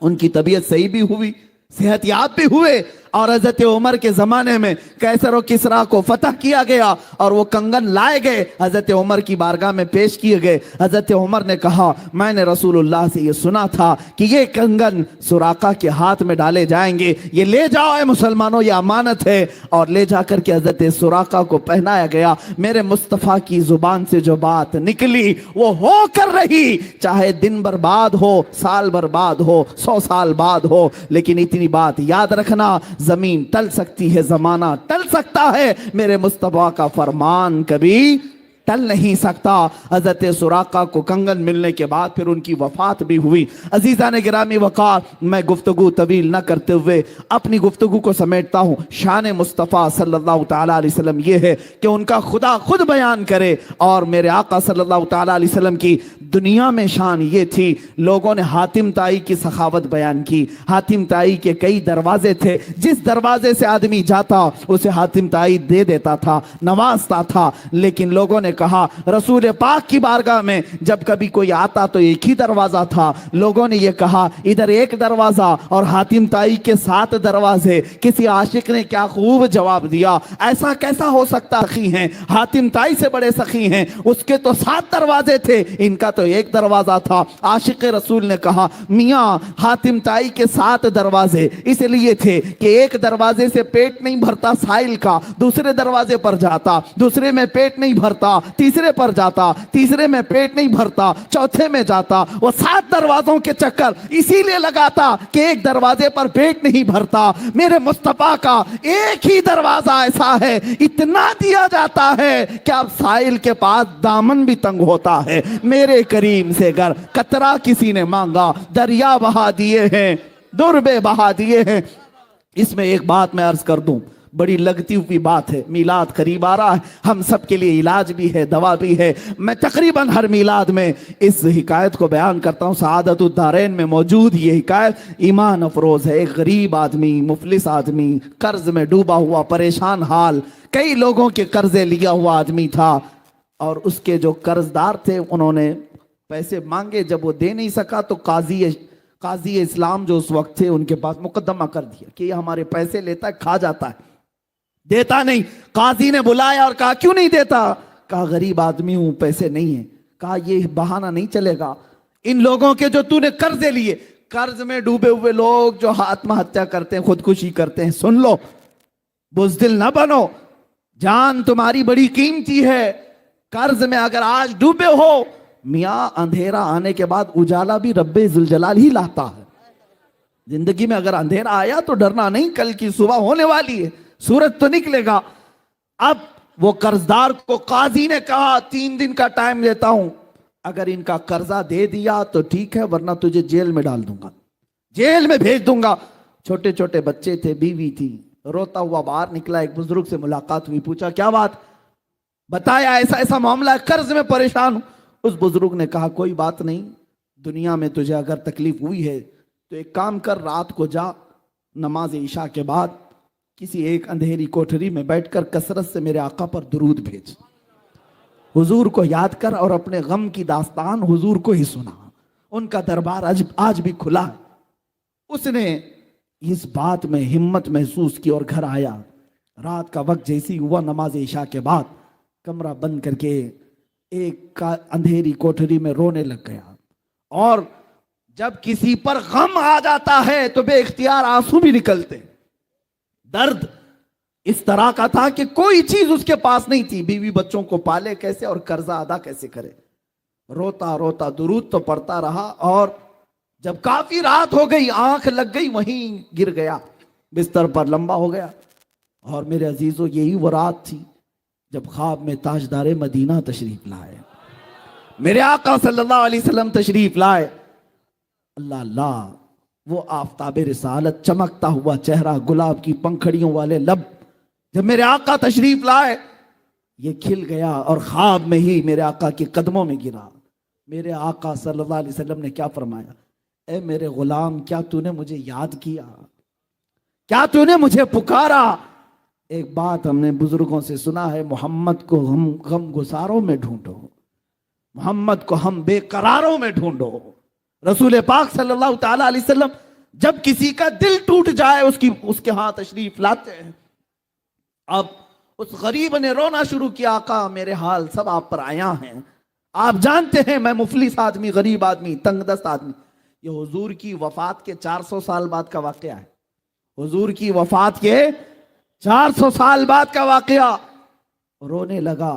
उनकी तबीयत सही भी हुई, सेहतयाब भी हुए, और हजरत उमर के जमाने में कैसर और किसरा को फतह किया गया और वो कंगन लाए गए, हजरत उमर की बारगाह में पेश किए गए। हजरत उमर ने कहा मैंने रसूलुल्लाह से ये सुना था कि ये कंगन सुराका के हाथ में डाले जाएंगे, ये ले जाओ ए मुसलमानों, ये अमानत है। और ले जाकर के हजरत सुराका को पहनाया गया। मेरे मुस्तफ़ा की जुबान से जो बात निकली वो हो कर रही, चाहे दिन बर्बाद हो, साल बर्बाद हो, 100 साल बाद हो, लेकिन इतनी बात याद रखना, जमीन टल सकती है, जमाना टल सकता है, मेरे मुस्तफा का फरमान कभी टल नहीं सकता। हजरत सुराका को कंगन मिलने के बाद फिर उनकी वफात भी हुई। अजीज़ान गिरामी वक़ार, मैं गुफ्तगू तवील न करते हुए अपनी गुफ्तगू को समेटता हूँ। शान मुस्तफ़ा सल्लल्लाहु ताला अलैहि वसल्लम ये है कि उनका खुदा खुद बयान करे, और मेरे आका सल्लल्लाहु ताला अलैहि वसल्लम की दुनिया में शान ये थी। लोगों ने हातिम ताई की सखावत बयान की। हातिम ताई के कई दरवाजे थे, जिस दरवाजे से आदमी जाता उसे हातिम ताई दे देता था, नवाजता था। लेकिन लोगों ने कहा रसूल पाक की बारगाह में जब कभी कोई आता तो एक ही दरवाजा था। लोगों ने यह कहा इधर एक दरवाजा और हातिम ताई के 7 दरवाजे। किसी आशिक ने क्या खूब जवाब दिया, ऐसा कैसा हो सकता, सखी हैं, हातिम ताई से बड़े सखी हैं, उसके तो 7 दरवाजे थे, इनका तो एक दरवाजा था। आशिक रसूल ने कहा मियाँ हातिम ताई के 7 दरवाजे इसलिए थे कि एक दरवाजे से पेट नहीं भरता साइल का, दूसरे दरवाजे पर जाता, दूसरे में पेट नहीं भरता, तीसरे पर जाता, तीसरे में पेट नहीं भरता, चौथे में जाता। वो 7 दरवाजों के चक्कर इसीलिए लगाता कि एक दरवाजे पर पेट नहीं भरता। मेरे मुस्तफा का एक ही दरवाजा ऐसा है, इतना दिया जाता है कि अब साइल के पास दामन भी तंग होता है। मेरे करीम से अगर कतरा किसी ने मांगा, दरिया बहा दिए हैं, दुर्बे बहा दिए हैं। इसमें एक बात मैं अर्ज कर दूं, बड़ी लगती हुई बात है, मीलाद करीब आ रहा है, हम सब के लिए इलाज भी है, दवा भी है। मैं तकरीबन हर मीलाद में इस हिकायत को बयान करता हूँ। सआदतुद्दारैन में मौजूद ये हिकायत ईमान अफरोज है। एक गरीब आदमी, मुफलिस आदमी, कर्ज में डूबा हुआ, परेशान हाल, कई लोगों के कर्जे लिया हुआ आदमी था, और उसके जो कर्जदार थे उन्होंने पैसे मांगे। जब वो दे नहीं सका तो काजी इस्लाम जो उस वक्त थे उनके पास मुकदमा कर दिया कि ये हमारे पैसे लेता है, खा जाता है, देता नहीं। काजी ने बुलाया और कहा क्यों नहीं देता? कहा गरीब आदमी हूं, पैसे नहीं है। कहा ये बहाना नहीं चलेगा, इन लोगों के जो तूने कर्जे लिए, कर्ज में डूबे हुए लोग जो आत्महत्या करते हैं, खुदकुशी करते हैं, सुन लो, बुज़दिल ना बनो, जान तुम्हारी बड़ी कीमती है। कर्ज में अगर आज डूबे हो, मियाँ अंधेरा आने के बाद उजाला भी रब्बे जुलजलाल ही लाता है। जिंदगी में अगर अंधेरा आया तो डरना नहीं, कल की सुबह होने वाली है, सूरज तो निकलेगा। अब वो कर्जदार को काजी ने कहा 3 दिन का टाइम देता हूं, अगर इनका कर्जा दे दिया तो ठीक है, वरना तुझे जेल में डाल दूंगा, जेल में भेज दूंगा। छोटे छोटे बच्चे थे, बीवी थी, रोता हुआ बाहर निकला। एक बुजुर्ग से मुलाकात हुई, पूछा क्या बात, बताया ऐसा ऐसा मामला है, कर्ज में परेशान हूं। उस बुजुर्ग ने कहा कोई बात नहीं, दुनिया में तुझे अगर तकलीफ हुई है तो एक काम कर, रात को जा, नमाज इशा के बाद किसी एक अंधेरी कोठरी में बैठकर कसरत से मेरे आका पर दुरूद भेज, हुजूर को याद कर और अपने गम की दास्तान हुजूर को ही सुना। उनका दरबार आज भी खुला है। उसने इस बात में हिम्मत महसूस की और घर आया। रात का वक्त जैसी हुआ, नमाज इशा के बाद कमरा बंद करके एक अंधेरी कोठरी में रोने लग गया। और जब किसी पर गम आ जाता है तो बेइख्तियार आंसू भी निकलते। दर्द इस तरह का था कि कोई चीज उसके पास नहीं थी, बीवी बच्चों को पाले कैसे और कर्जा अदा कैसे करे। रोता रोता दुरूद तो पढ़ता रहा, और जब काफी रात हो गई, आंख लग गई, वहीं गिर गया, बिस्तर पर लंबा हो गया। और मेरे अजीजों, यही वो रात थी जब ख्वाब में ताजदारे मदीना तशरीफ लाए, मेरे आका सल्लल्लाहु अलैहि वसल्लम तशरीफ लाए। अल्लाह अल्लाह, वो आफताब रिसालत, चमकता हुआ चेहरा, गुलाब की पंखड़ियों वाले लब, जब मेरे आका तशरीफ लाए, یہ کھل گیا اور خواب میں ہی میرے آقا کے قدموں میں گرا. میرے آقا صلی اللہ علیہ وسلم نے کیا فرمایا؟ اے میرے غلام، کیا تو نے مجھے یاد کیا؟ کیا تو نے مجھے پکارا؟ ایک بات ہم نے بزرگوں سے سنا ہے، محمد کو ہم غم گساروں میں ڈھونڈو، محمد کو ہم بے قراروں میں ڈھونڈو. رسول پاک صلی اللہ تعالی علیہ وسلم جب کسی کا دل ٹوٹ جائے اس کے ہاں تشریف لاتے ہیں. اب اس غریب نے رونا شروع کیا، آقا میرے حال سب آپ پر آیا ہیں، آپ جانتے ہیں میں مفلس آدمی، غریب آدمی، تنگ دست آدمی. یہ حضور کی وفات کے 400 سال بعد کا واقعہ ہے. حضور کی وفات کے 400 سال بعد کا واقعہ. رونے لگا،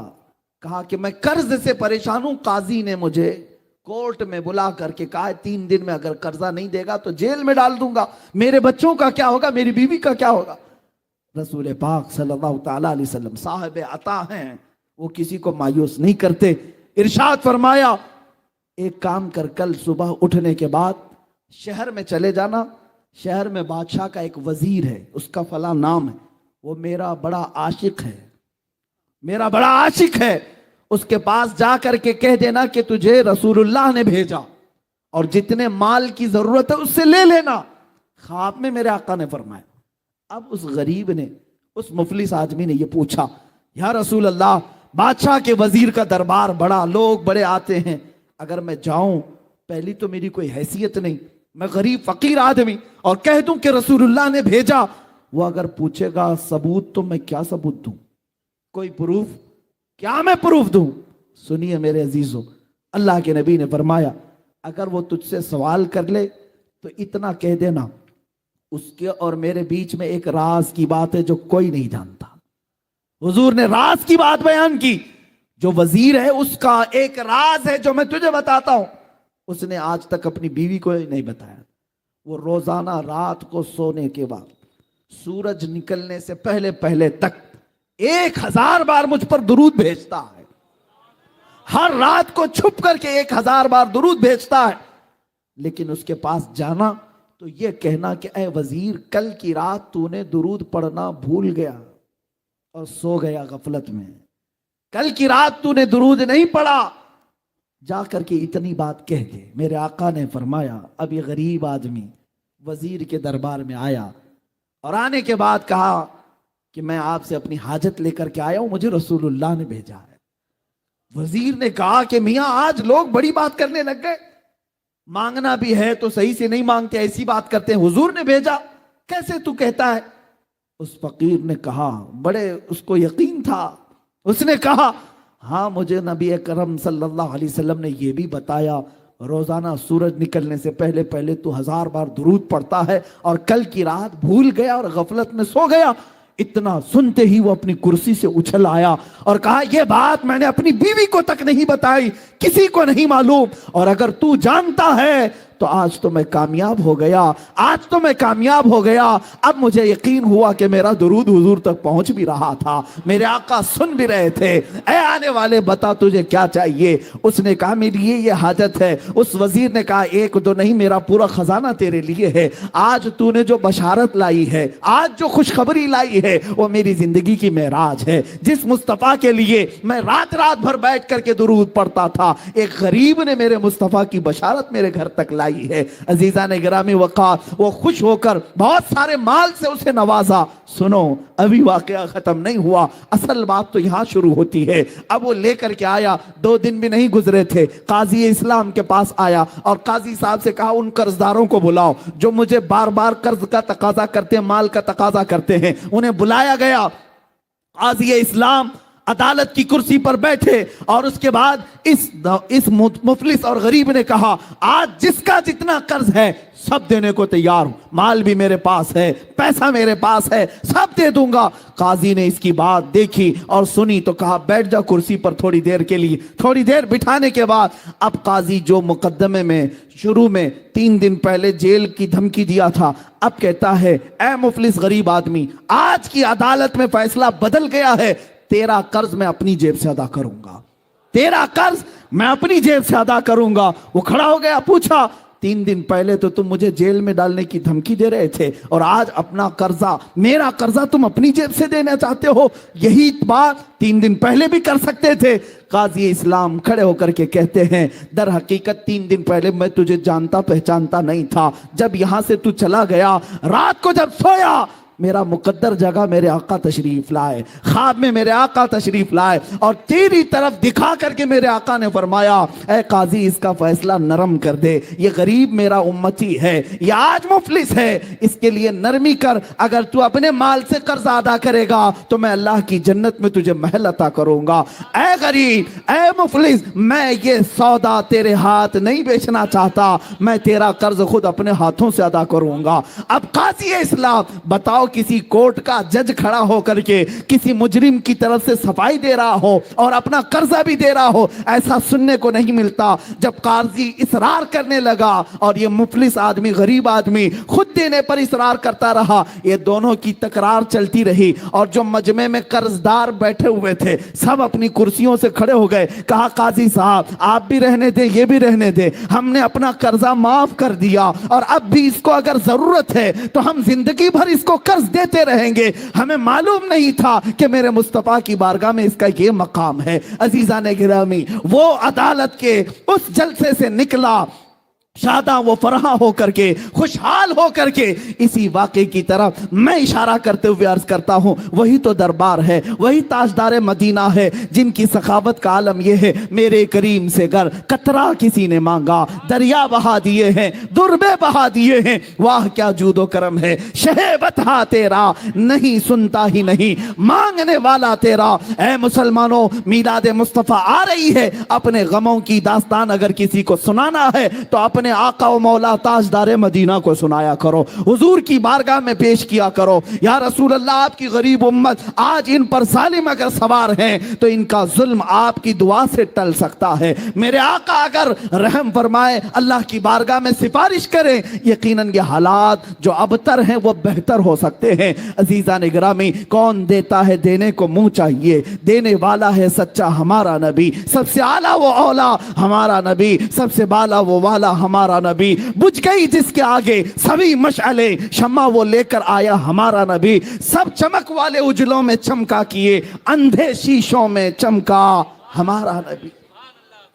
کہا کہ میں قرض سے پریشان ہوں. قاضی نے مجھے کورٹ میں بلا کر کے کہا 3 دن میں اگر قرضہ نہیں دے گا تو جیل میں ڈال دوں گا. میرے بچوں کا کیا ہوگا؟ میری بیوی کا کیا ہوگا؟ رسول پاک صلی اللہ تعالی علیہ وسلم صاحب عطا ہیں، وہ کسی کو مایوس نہیں کرتے. ارشاد فرمایا ایک کام کر، کل صبح اٹھنے کے بعد شہر میں چلے جانا، شہر میں بادشاہ کا ایک وزیر ہے، اس کا فلاں نام ہے، وہ میرا بڑا عاشق ہے، میرا بڑا عاشق ہے. اس کے پاس جا کر کے کہہ دینا کہ تجھے رسول اللہ نے بھیجا اور جتنے مال کی ضرورت ہے اس سے لے لینا. خواب میں میرے آقا نے فرمایا. اب اس غریب نے، اس مفلس آدمی نے یہ پوچھا، یا رسول اللہ بادشاہ کے وزیر کا دربار بڑا، لوگ بڑے آتے ہیں، اگر میں جاؤں، پہلی تو میری کوئی حیثیت نہیں، میں غریب فقیر آدمی، اور کہہ دوں کہ رسول اللہ نے بھیجا، وہ اگر پوچھے گا ثبوت تو میں کیا ثبوت دوں؟ کوئی پروف؟ کیا میں پروف دوں؟ سنیے میرے عزیزوں، اللہ کے نبی نے فرمایا اگر وہ تجھ سے سوال کر لے تو اتنا کہہ دینا اس کے اور میرے بیچ میں ایک راز کی بات ہے جو کوئی نہیں جانتا. حضور نے راز کی بات بیان کی. جو وزیر ہے اس کا ایک راز ہے جو میں تجھے بتاتا ہوں، اس نے آج تک اپنی بیوی کو نہیں بتایا. وہ روزانہ رات کو سونے کے بعد سورج نکلنے سے پہلے پہلے تک 1000 بار مجھ پر درود بھیجتا ہے. ہر رات کو چھپ کر کے 1000 بار درود بھیجتا ہے. لیکن اس کے پاس جانا تو یہ کہنا کہ اے وزیر، کل کی رات تو نے درود پڑھنا بھول گیا اور سو گیا غفلت میں، کل کی رات تو نے درود نہیں پڑھا. جا کر کے اتنی بات کہہ کے میرے آقا نے فرمایا اب یہ غریب آدمی وزیر کے دربار میں آیا اور آنے کے بعد کہا کہ میں آپ سے اپنی حاجت لے کر کے آیا ہوں، مجھے رسول اللہ نے بھیجا ہے. وزیر نے کہا کہ میاں آج لوگ بڑی بات کرنے لگ گئے، مانگنا بھی ہے تو صحیح سے نہیں مانگتے، ایسی بات کرتے ہیں، حضور نے بھیجا، کیسے تو کہتا ہے؟ اس فقیر نے کہا، بڑے اس کو یقین تھا، اس نے کہا ہاں مجھے نبی اکرم صلی اللہ علیہ وسلم نے یہ بھی بتایا روزانہ سورج نکلنے سے پہلے پہلے تو 1000 بار درود پڑھتا ہے اور کل کی رات بھول گیا اور غفلت میں سو گیا. اتنا سنتے ہی وہ اپنی کرسی سے اچھل آیا اور کہا یہ بات میں نے اپنی بیوی کو تک نہیں بتائی، کسی کو نہیں معلوم، اور اگر تو جانتا ہے تو آج تو میں کامیاب ہو گیا، آج تو میں کامیاب ہو گیا. اب مجھے یقین ہوا کہ میرا درود حضور تک پہنچ بھی رہا تھا، میرے آقا سن بھی رہے تھے. اے آنے والے بتا تجھے کیا چاہیے؟ اس نے کہا میری یہ حاجت ہے. اس وزیر نے کہا ایک دو نہیں، میرا پورا خزانہ تیرے لیے ہے. آج تو نے جو بشارت لائی ہے، آج جو خوشخبری لائی ہے، وہ میری زندگی کی معراج ہے. جس مصطفیٰ کے لیے میں رات رات بھر بیٹھ کر کے درود پڑھتا تھا، ایک غریب نے میرے مصطفیٰ کی بشارت میرے گھر تک لائی ہے. عزیزان گرامی وقار، وہ خوش ہو کر بہت سارے مال سے اسے نوازا. سنو ابھی واقعہ ختم نہیں ہوا، اصل بات تو یہاں شروع ہوتی ہے. اب وہ لے کر کے آیا، 2 دن بھی نہیں گزرے تھے، قاضی اسلام کے پاس آیا اور قاضی صاحب سے کہا ان قرضداروں کو بلاؤ جو مجھے بار بار قرض کا تقاضا کرتے ہیں، مال کا تقاضا کرتے ہیں. انہیں بلایا گیا. قاضی اسلام عدالت کی کرسی پر بیٹھے اور اس کے بعد اس مفلس اور غریب نے کہا آج جس کا جتنا قرض ہے سب دینے کو تیار ہوں، مال بھی میرے پاس ہے، پیسہ میرے پاس ہے، سب دے دوں گا. قاضی نے اس کی بات دیکھی اور سنی تو کہا بیٹھ جا کرسی پر تھوڑی دیر کے لیے. تھوڑی دیر بٹھانے کے بعد اب قاضی جو مقدمے میں شروع میں 3 دن پہلے جیل کی دھمکی دیا تھا، اب کہتا ہے اے مفلس غریب آدمی، آج کی عدالت میں فیصلہ بدل گیا ہے، تیرا قرض میں اپنی جیب سے ادا کروں گا، تیرا قرض میں اپنی جیب سے ادا کروں گا. وہ کھڑا ہو گیا، پوچھا 3 दिन पहले तो तुम मुझे जेल में डालने की धमकी दे रहे थे और आज अपना कर्जा, मेरा कर्जा तुम अपनी जेब से देना चाहते हो। यही बात 3 दिन पहले भी कर सकते थे। काजी इस्लाम खड़े होकर के कहते हैं, दर हकीकत 3 दिन पहले मैं तुझे जानता पहचानता नहीं था। जब यहां से तू चला गया, रात को जब सोया, मेरा मुकद्दर जगह मेरे आका तशरीफ लाए, ख्वाब में मेरे आका तशरीफ लाए और तेरी तरफ दिखा करके मेरे आका ने फरमाया, ऐ काजी इसका फैसला नरम कर दे, ये गरीब मेरा उम्मती है, ये आज मुफलिस है, इसके लिए नरमी कर। अगर तू अपने माल से कर्ज अदा करेगा तो मैं अल्लाह की जन्नत में तुझे महल अता करूंगा। ऐ गरीब, ऐ मुफलिस, मैं ये सौदा तेरे हाथ नहीं बेचना चाहता, मैं तेरा कर्ज खुद अपने हाथों से अदा करूंगा। अब काजी इस्लाम बताओ, किसी कोर्ट का जज खड़ा होकर के किसी मुजरिम की तरफ से सफाई दे रहा हो और अपना कर्जा भी दे रहा हो, ऐसा सुनने को नहीं मिलता। जब काजी इसरार करने लगा और ये मुफलिस आदमी, गरीब आदमी खुद देने पर इसरार करता रहा, ये दोनों की तकरार चलती रही और जो मजमे में कर्जदार बैठे हुए थे सब अपनी कुर्सियों से खड़े हो गए। कहा, काजी साहब आप भी रहने दें, ये भी रहने दें, हमने अपना कर्जा माफ कर दिया और अब भी इसको अगर जरूरत है तो हम जिंदगी भर इसको कर्ज देते रहेंगे। हमें मालूम नहीं था कि मेरे मुस्तफा की बारगाह में इसका ये मकाम है। अजीजान गिरामी, वो अदालत के उस जलसे से निकला शादा वो फरहा हो करके, खुशहाल हो करके। इसी वाक़े की तरफ मैं इशारा करते हुए अर्ज करता हूं, वही तो दरबार है, वही ताजदार मदीना है जिनकी सखावत का आलम यह है, मेरे करीम से गर कतरा किसी ने मांगा, दरिया बहा दिए हैं, दुर्बे बहा दिए हैं। वाह क्या जूदो करम है, शहे बता तेरा नहीं सुनता ही नहीं, मांगने वाला तेरा। ऐ मुसलमानों, मीलाद मुस्तफ़ा आ रही है, अपने गमों की दास्तान अगर किसी को सुनाना है तो अपने आका व मौला ताजदार मदीना को सुनाया करो, हुजूर की बारगाह में पेश किया करो। या रसूल अल्लाह, आपकी गरीब उम्मत आज इन पर जालिम अगर सवार हैं तो इनका जुल्म आपकी दुआ से टल सकता है। मेरे आका अगर रहम फरमाए, अल्लाह की बारगाह में सिफारिश करें, यकीनन ये हालात जो अबतर हैं वो बेहतर हो सकते हैं। अजीजान गिरामी, कौन देता है देने को मुंह चाहिए, देने वाला है सच्चा हमारा नबी, सबसे आला वो औला हमारा नबी, सबसे बाला वो वाला हमारा नबी। बुझ गई जिसके आगे सभी मशअले, शम्मा वो लेकर आया हमारा नबी। सब चमक वाले उजलों में चमका किए, अंधे शीशों में चमका हमारा नबी।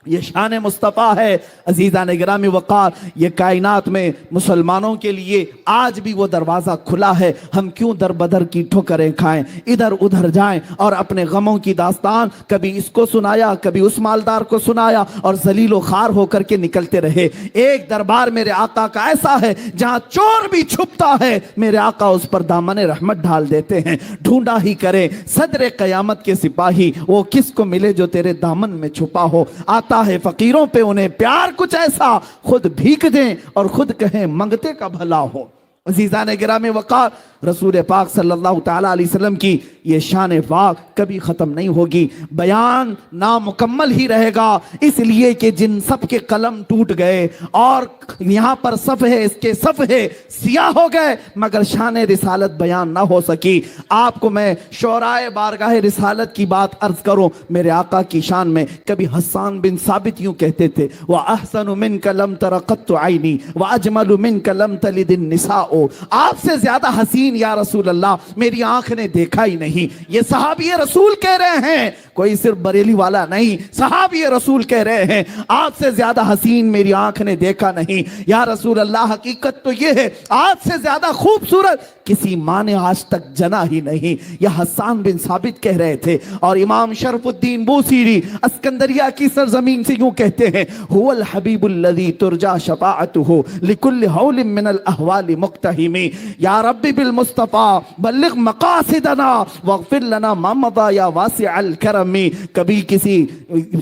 ये शान मुस्तफ़ा है। अजीज़ान गिरामी वक़ार, ये कायनात में मुसलमानों के लिए आज भी वो दरवाज़ा खुला है। हम क्यों दर बदर की ठोकरें खाएं, इधर उधर जाएं और अपने गमों की दास्तान कभी इसको सुनाया, कभी उस मालदार को सुनाया और जलीलो खार होकर के निकलते रहे। एक दरबार मेरे आका का ऐसा है जहां चोर भी छुपता है, मेरे आका उस पर दामन रहमत ढाल देते हैं। ढूंढा ही करें सदर क़यामत के सिपाही, वो किसको मिले जो तेरे दामन में छुपा हो। है फकीरों पे उन्हें प्यार कुछ ऐसा, खुद भीख दें और खुद कहें मंगते का भला हो। अज़ीज़ान गिरामी वक़ार, रसूल पाक सल्लल्लाहु तआला अलैहि वसल्लम की ये शान पाक कभी ख़त्म नहीं होगी, बयान नामुकम्मल ही रहेगा, इसलिए कि जिन सब के कलम टूट गए और यहाँ पर सफ़हे इसके सफ़हे सियाह हो गए, मगर शान रिसालत बयान ना हो सकी। आपको मैं शोराए बारगाह रिसालत की बात अर्ज करूँ, मेरे आका की शान में कभी हसन बिन साबित यूँ कहते थे, व अहसनु मिनका लम तरा क़त्तु ऐनी व अजमलु मिनका लम तलिदिन निसाओ। आपसे ज्यादा हसीन या रसूल अल्लाह मेरी आंख ने देखा ही नहीं। ये सहाबी रसूल कह रहे हैं, कोई सिर्फ बरेली वाला नहीं, सहाबी रसूल कह रहे हैं, आपसे ज्यादा हसीन मेरी आंख ने देखा नहीं या रसूल अल्लाह। हकीकत तो ये है, आपसे ज्यादा खूबसूरत किसी माँ ने आज तक जना ही नहीं। यह हसन बिन साबित कह रहे थे। और इमाम शरफुद्दीन बूसीरी अस्कंदरिया की सरजमीन से यूं कहते हैं, हुवल हबीबुल लज़ी तुरजा शफाअतुहु लिकुल्लि हौलिन मिनल अहवालि मुक्तहिमी। या रब्बी बिल मुस्तफा बल्लिग मकासिदना वग़फिर लना मा मदा या वासिअल करमी। कभी किसी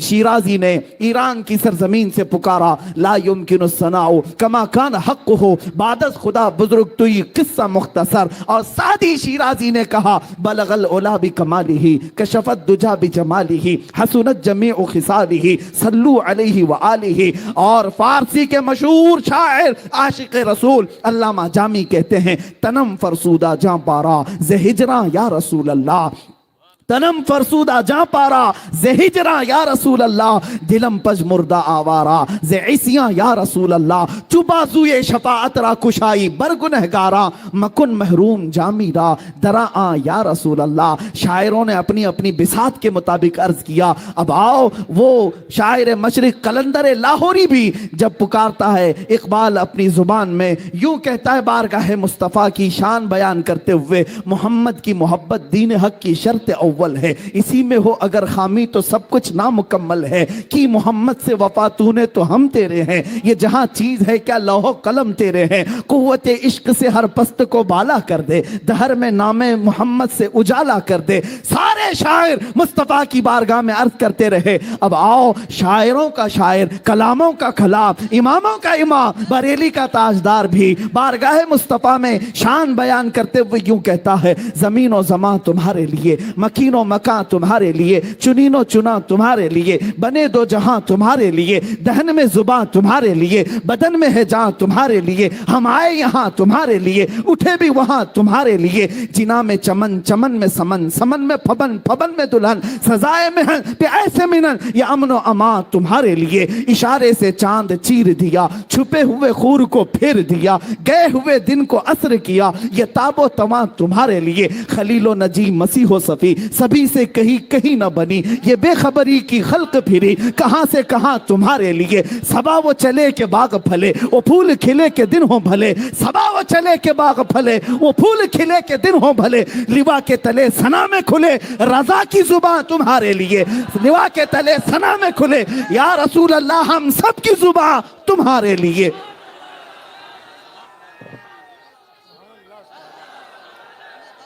शिराजी ने ईरान की सरजमीन से पुकारा, ला युमकिनु सनाउ कमा कान हक़्क़ुहु बादस खुदा बुजुर्ग तुई किस्सा मुख्तसर। और सादी शिराजी ने कहा, बलगल उला बि कमालिही कशफत दुजा बि जमालिही हसनत जमीउ खिसालिही सल्लू अलैहि व आलिही। और फारसी के मशहूर शायर आशिक रसूल अल्लामा जामी कहते हैं, तनम फरसूदा जां पारा ज़े हिजरा या रसूल अल्लाह। तनम फरसूदा जा पारा जे हिजरा या रसूल अल्लाह दिलम पज मुर्दा आवारा जे इसियां या रसूल अल्लाह चुबाजुए शफाअत रा कुशाई बरगुनहगारा मकुन महरूम जामीरा दरा आ या रसूल अल्लाह। शायरों ने अपनी अपनी बिसात के मुताबिक अर्ज किया। अब आओ वो शायर मशरिक कलंदर लाहौरी भी जब पुकारता है इकबाल अपनी जुबान में यूं कहता है बारगाह मुस्तफ़ा की शान बयान करते हुए मोहम्मद की मोहब्बत दीन हक की शर्त अव्वल है, इसी में हो अगर खामी तो सब कुछ नामुकम्मल है। कि मोहम्मद से वफा तूने तो हम तेरे हैं, ये जहां चीज है क्या लौहो कलम तेरे हैं। कुव्वत इश्क से हर पस्त को बाला कर दे, दहर में नामे मोहम्मद से उजाला कर दे। सारे शायर मुस्तफ़ा की बारगाह में अर्ज करते रहे। अब आओ शायरों का शायर, कलामों का कलाम, इमामों का इमाम, बरेली का ताजदार भी बारगाह मुस्तफ़ा में शान बयान करते हुए यूं कहता है जमीन और ज़मां तुम्हारे लिए, मकीनो मकां तुम्हारे लिए, चुनीनो चुना तुम्हारे लिए, बने दो जहां तुम्हारे लिए, दहन में जुबां तुम्हारे लिए, बदन में है जान तुम्हारे लिए। हम आए यहाँ तुम्हारे लिए, उठे भी वहां तुम्हारे लिए। जिना में चमन, चमन में समन, समन में फबन, फबन में दुल्हन, सजाए में ऐसे मिलन, ये अमन और अमा तुम्हारे लिए। इशारे से चांद चीर दिया, छुपे हुए खूर को फेर दिया, गए हुए दिन को असर किया, ये ताबो तमा तुम्हारे लिए। खलीलो नजी मसीहो सफी सभी से कहीं कहीं न बनी, ये बेखबरी की खल्क फिरी कहां से कहां तुम्हारे लिए। सबा वो चले के बाग फले, वो फूल खिले के दिन हो भले, सबा वो चले के बाग फले, वो फूल खिले के दिन हो भले। लिवा के तले सना में खुले, रजा की जुबान तुम्हारे लिए, लिवा के तले सना में खुले, या रसूल अल्लाह हम सब की जुबान तुम्हारे लिए।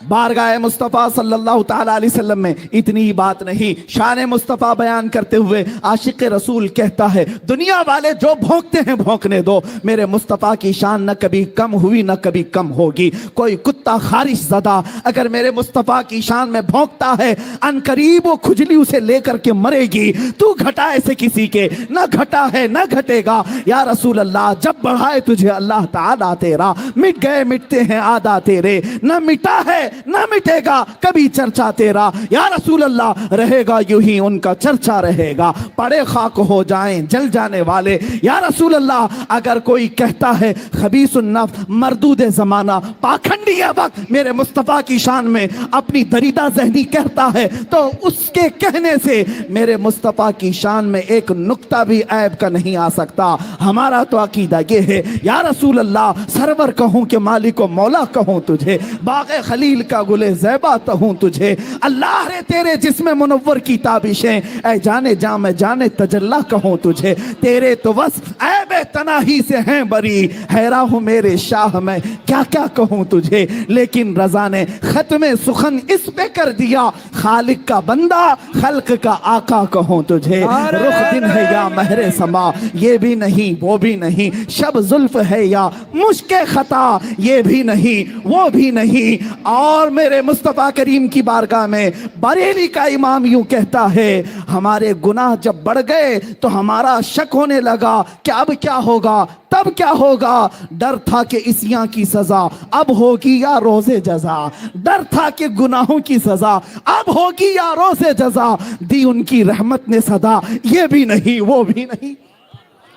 बारगाह मुस्तफ़ा सल्लल्लाहु ताला अलैहि वसल्लम में इतनी ही बात नहीं, शान मुस्तफ़ा बयान करते हुए आशिक रसूल कहता है दुनिया वाले जो भौंकते हैं भौंकने दो, मेरे मुस्तफ़ा की शान न कभी कम हुई न कभी कम होगी। कोई कुत्ता खारिश ज़दा अगर मेरे मुस्तफ़ा की शान में भौंकता है अनकरीब वो खुजली उसे लेकर के मरेगी। तू घटाए से किसी के न घटा है न घटेगा, या रसूल अल्लाह जब बढ़ाए तुझे अल्लाह ताला तेरा, मिट गए मिटते हैं आदा तेरे, न मिटा है न मिटेगा कभी चर्चा तेरा। या रसूल अल्लाह रहेगा यूं ही उनका चर्चा रहेगा, पड़े खाक हो जाएं जल जाने वाले। या रसूल अल्लाह अगर कोई कहता है खबीसुन नफ्स मरदूद जमाना, पाखंडी वक्त मेरे मुस्तफ़ा की शान में अपनी दरीदा ज़हनी कहता है तो उसके कहने से मेरे मुस्तफ़ा की शान में एक नुक्ता भी ऐब का नहीं आ सकता। हमारा तो अकीदा ये है या रसूल अल्लाह सरवर कहूँ कि मालिक व मौला कहूँ तुझे, बाग़े खलील का गुले ज़ैबा कहूँ तुझे। अल्लाह रे तेरे जिस्म मुनव्वर की ताबिशें, ऐ जाने जा मैं जाने तजल्ला कहूँ तुझे। तेरे तो बस ऐबे तनाही से हैं बरी, हैरा हूँ मेरे शाह मैं क्या क्या कहूँ तुझे। लेकिन रज़ा ने ख़त्म सुखन इस पे कर दिया, खालिक का बंदा खल्क का आका कहूँ तुझे। रुख दिन है या महरे समा, ये भी नहीं वो भी नहीं, शब जुल्फ है या मुश्के खता, ये भी नहीं वो भी नहीं। और मेरे मुस्तफ़ा करीम की बारगाह में बरेली का इमाम यूं कहता है हमारे गुनाह जब बढ़ गए तो हमारा शक होने लगा कि अब क्या होगा, तब क्या होगा। डर था कि इसियां की सजा अब होगी या रोज़े जजा, डर था कि गुनाहों की सजा अब होगी या रोज़े जजा। दी उनकी रहमत ने सदा, ये भी नहीं वो भी नहीं।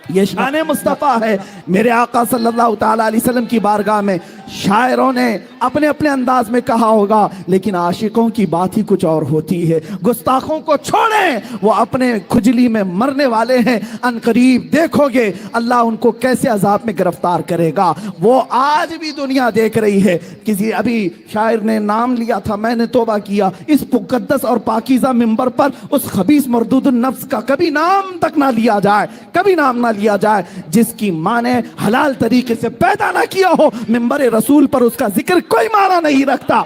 ये शान मुस्तफ़ा है मेरे आका सल्लल्लाहु ताला अलैहि वसल्लम की बारगाह में। शायरों ने अपने अपने अंदाज में कहा होगा, लेकिन आशिकों की बात ही कुछ और होती है। गुस्ताखों को छोड़ें, वो अपने खुजली में मरने वाले हैं। अनकरीब देखोगे अल्लाह उनको कैसे अजाब में गिरफ्तार करेगा, वो आज भी दुनिया देख रही है। किसी अभी शायर ने नाम लिया था, मैंने तौबा किया इस मुकद्दस और पाकीज़ा मिंबर पर उस खबीस मरदूद नफ्स का कभी नाम तक ना लिया जाए, कभी नाम ना लिया जाए जिसकी माँ ने हलाल तरीके से पैदा ना किया हो। मिंबर रसूल पर उसका जिक्र कोई माना नहीं रखता,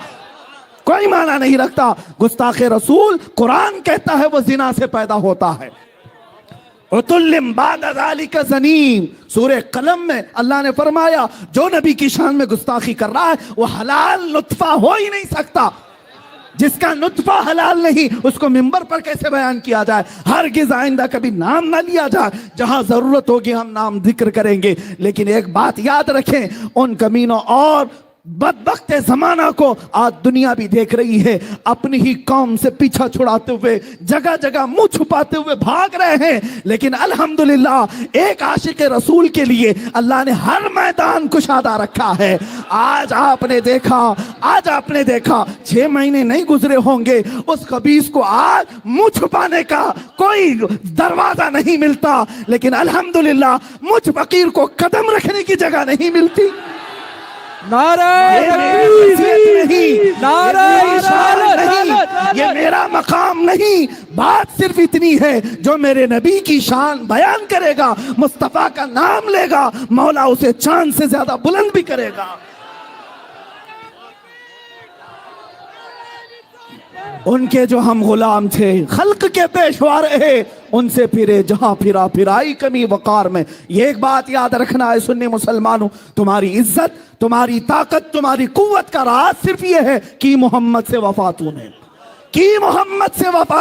कोई माना नहीं रखता। गुस्ताखे रसूल कुरान कहता है वो जिना से पैदा होता है। उतुल्लिम बाद ज़ालिका ज़नीम, सूरह कलम में अल्लाह ने फरमाया जो नबी की शान में गुस्ताखी कर रहा है वो हलाल नुत्फा हो ही नहीं सकता। जिसका नुत्फा हलाल नहीं उसको मिंबर पर कैसे बयान किया जाए। हरगिज़ आइंदा कभी नाम ना लिया जाए, जहां जरूरत होगी हम नाम जिक्र करेंगे। लेकिन एक बात याद रखें, उन कमीनों और बदबख्त ज़माना को आज दुनिया भी देख रही है, अपनी ही कौम से पीछा छुड़ाते हुए जगह जगह मुंह छुपाते हुए भाग रहे हैं। लेकिन अल्हम्दुलिल्लाह एक आशिक रसूल के लिए अल्लाह ने हर मैदान कुशादा रखा है। आज आपने देखा 6 महीने नहीं गुजरे होंगे उस खबीस को आज मुंह छुपाने का कोई दरवाजा नहीं मिलता, लेकिन अल्हम्दुलिल्लाह मुझ फकीर को कदम रखने की जगह नहीं मिलती। ये मेरा मकाम नहीं, बात सिर्फ इतनी है, जो मेरे नबी की शान बयान करेगा, मुस्तफा का नाम लेगा, मौला उसे चांद से ज्यादा बुलंद भी करेगा। उनके जो हम गुलाम थे, खल्क के पेशवा रहे, उनसे फिरे जहां फिरा फिराई कमी वकार में। ये एक बात याद रखना है सुन्नी मुसलमानों, तुम्हारी इज्जत, तुम्हारी ताकत, तुम्हारी कुव्वत का राज सिर्फ ये है कि मोहम्मद से वफा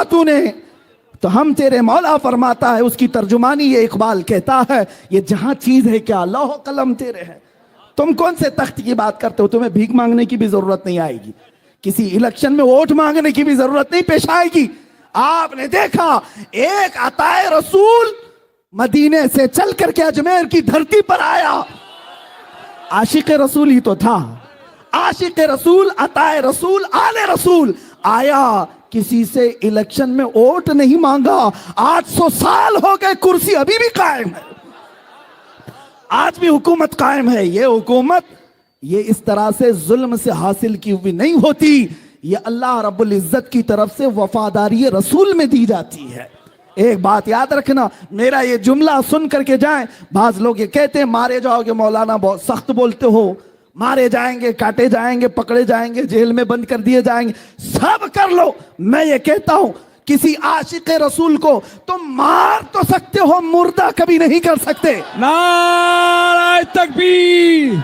तूने। तो हम तेरे मौला फरमाता है, उसकी तर्जुमानी ये इकबाल कहता है, ये जहां चीज है क्या लौह कलम तेरे है। तुम कौन से तख्त की बात करते हो, तुम्हें भीख मांगने की भी जरूरत नहीं आएगी, किसी इलेक्शन में वोट मांगने की भी जरूरत नहीं पेश आएगी। आपने देखा एक अताए रसूल मदीने से चल करके अजमेर की धरती पर आया, आशिक रसूल ही तो था, आशिक रसूल, अताए रसूल, आले रसूल आया, किसी से इलेक्शन में वोट नहीं मांगा। 800 साल हो गए, कुर्सी अभी भी कायम है, आज भी हुकूमत कायम है। ये हुकूमत ये इस तरह से जुल्म से हासिल की हुई नहीं होती, ये अल्लाह रब्बुल इज्जत की तरफ से वफादारी रसूल में दी जाती है। एक बात याद रखना, मेरा ये जुमला सुन करके जाएं। बाज लोग ये कहते हैं मारे जाओगे मौलाना, बहुत सख्त बोलते हो, मारे जाएंगे, काटे जाएंगे, पकड़े जाएंगे, जेल में बंद कर दिए जाएंगे, सब कर लो। मैं ये कहता हूं किसी आशिक रसूल को तुम मार तो सकते हो, मुर्दा कभी नहीं कर सकते। नारे तकबीर,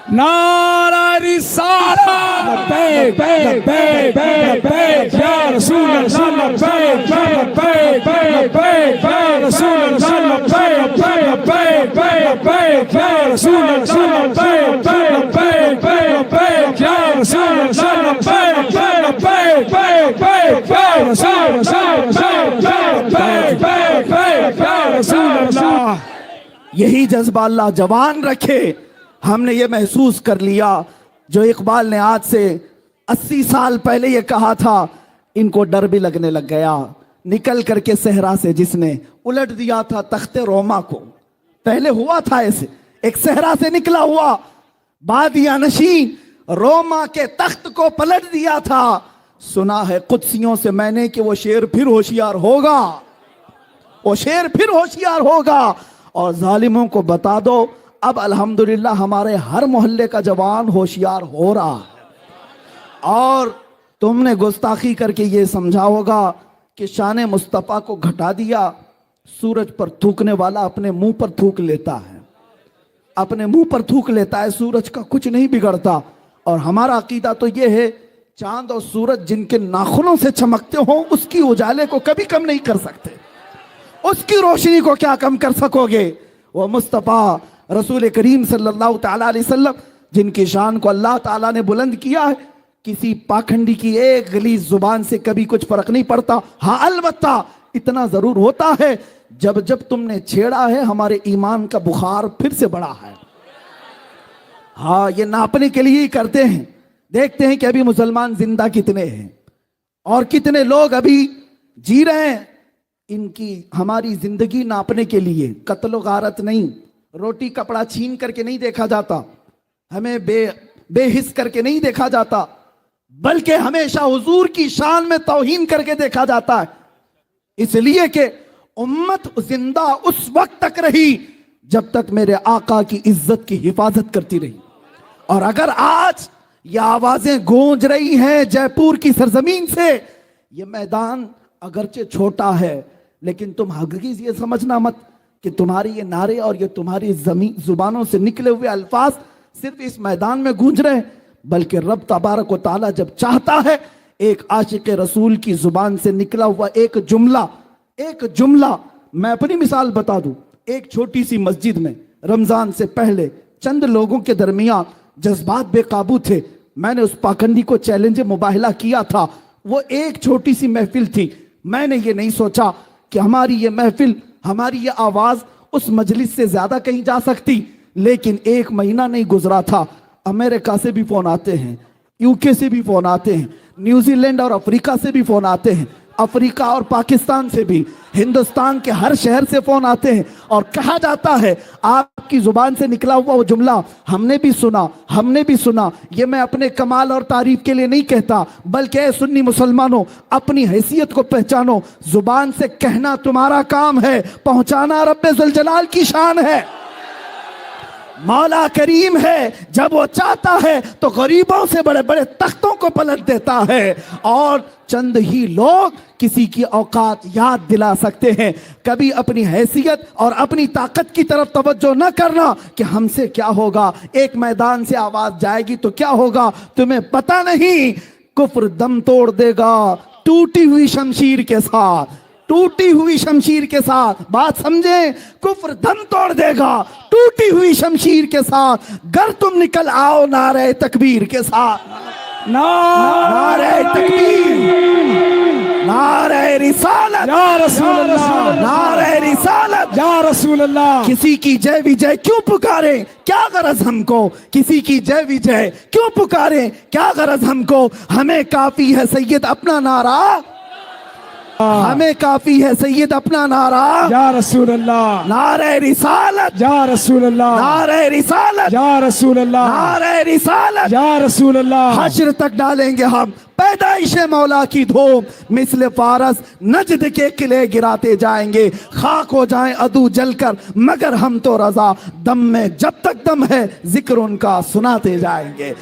नारा रिसालत, लब्बैक लब्बैक लब्बैक या रसूल अल्लाह, लब्बैक लब्बैक लब्बैक या रसूल अल्लाह, लब्बैक लब्बैक लब्बैक या रसूल अल्लाह, लब्बैक लब्बैक लब्बैक या रसूल अल्लाह, लब्बैक लब्बैक या रसूल अल्लाह। यही जज्बा अल्लाह जवान रखे। हमने ये महसूस कर लिया, जो इकबाल ने आज से 80 साल पहले ये कहा था, इनको डर भी लगने लग गया। निकल करके सहरा से जिसने उलट दिया था तख्ते रोमा को, पहले हुआ था ऐसे, एक सहरा से निकला हुआ बादिया नशीन रोमा के तख्त को पलट दिया था। सुना है कुदसियों से मैंने कि वो शेर फिर होशियार होगा, वो शेर फिर होशियार होगा। और जालिमों को बता दो, अब अल्हम्दुलिल्लाह हमारे हर मोहल्ले का जवान होशियार हो रहा है। और तुमने गुस्ताखी करके ये समझा होगा कि शान मुस्तफ़ा को घटा दिया। सूरज पर थूकने वाला अपने मुंह पर थूक लेता है, अपने मुंह पर थूक लेता है, सूरज का कुछ नहीं बिगड़ता। और हमारा अकीदा तो ये है, चांद और सूरज जिनके नाखूनों से चमकते हो, उसकी उजाले को कभी कम नहीं कर सकते, उसकी रोशनी को क्या कम कर सकोगे। वो मुस्तफ़ा रसूल करीम सल्लल्लाहु तआला अलैहि वसल्लम, जिनकी शान को अल्लाह ताला ने बुलंद किया है, किसी पाखंडी की एक गलीज जुबान से कभी कुछ फर्क नहीं पड़ता। हाँ अलबत्ता इतना जरूर होता है, जब जब तुमने छेड़ा है हमारे ईमान का बुखार फिर से बढ़ा है। हाँ, ये नापने के लिए ही करते हैं। देखते हैं कि अभी मुसलमान जिंदा कितने हैं और कितने लोग अभी जी रहे हैं। इनकी हमारी जिंदगी नापने के लिए कत्ल गारत नहीं, रोटी कपड़ा छीन करके नहीं देखा जाता, हमें बेहिस करके नहीं देखा जाता, बल्कि हमेशा हुजूर की शान में तौहीन करके देखा जाता है। इसलिए कि उम्मत जिंदा उस वक्त तक रही जब तक मेरे आका की इज्जत की हिफाजत करती रही। और अगर आज ये आवाजें गूंज रही हैं जयपुर की सरजमीन से, ये मैदान अगरचे छोटा है, लेकिन तुम हरगिज़ ये समझना मत कि तुम्हारी ये नारे और ये तुम्हारी जुबानों से निकले हुए अल्फाज सिर्फ इस मैदान में गूंज रहे हैं, बल्कि रब तबारक व तआला जब चाहता है, एक आशिक रसूल की जुबान से निकला हुआ एक जुमला, मैं अपनी मिसाल बता दूं। एक छोटी सी मस्जिद में रमजान से पहले चंद लोगों के दरमियान जज्बात बेकाबू थे। मैंने उस पाखंडी को चैलेंज मुबाहला किया था। वो एक छोटी सी महफिल थी। मैंने ये नहीं सोचा कि हमारी ये महफिल, हमारी ये आवाज उस मजलिस से ज्यादा कहीं जा सकती। लेकिन 1 महीना नहीं गुजरा था, अमेरिका से भी फोन आते हैं, यूके से भी फोन आते हैं, न्यूजीलैंड और अफ्रीका से भी फोन आते हैं, अफ्रीका और पाकिस्तान से भी, हिंदुस्तान के हर शहर से फोन आते हैं। और कहा जाता है, आपकी जुबान से निकला हुआ वो जुमला हमने भी सुना। ये मैं अपने कमाल और तारीफ के लिए नहीं कहता, बल्कि ऐ सुन्नी मुसलमानों, अपनी हैसियत को पहचानो। जुबान से कहना तुम्हारा काम है, पहुंचाना रब्बे जुल जलाल की शान है। मौला करीम है, जब वो चाहता है तो गरीबों से बड़े बड़े तख्तों को पलट देता है। और चंद ही लोग किसी की औकात याद दिला सकते हैं। कभी अपनी हैसियत और अपनी ताकत की तरफ तवज्जो न करना कि हमसे क्या होगा, एक मैदान से आवाज जाएगी तो क्या होगा, तुम्हें पता नहीं। कुफ्र दम तोड़ देगा टूटी हुई शमशीर के साथ, टूटी हुई शमशीर के साथ। बात समझे, कुफ्र दम तोड़ देगा टूटी हुई शमशीर के साथ। गर तुम निकल आओ नारे तकबीर के साथ। नारे तकबीर, नारे रिसालत, या रसूल अल्लाह, नारे रिसालत, या रसूल अल्लाह। किसी की जय विजय क्यों पुकारे, क्या गरज हमको, किसी की जय विजय क्यों पुकारे, क्या गरज हमको। हमें काफी है सैयद अपना नारा, हमें काफी है सैयद अपना नारा। या रसूल अल्लाह, नारे रिसालत, या रसूल अल्लाह, नारे रिसालत, या रसूल अल्लाह, नारे रिसालत। या रसूल अल्लाह। हश्र तक डालेंगे हम पैदाइश मौला की धूम, मिस्ल फारस नजद के किले गिराते जाएंगे। खाक हो जाएं अदू जलकर मगर हम तो रजा, दम में जब तक दम है जिक्र उनका सुनाते जाएंगे।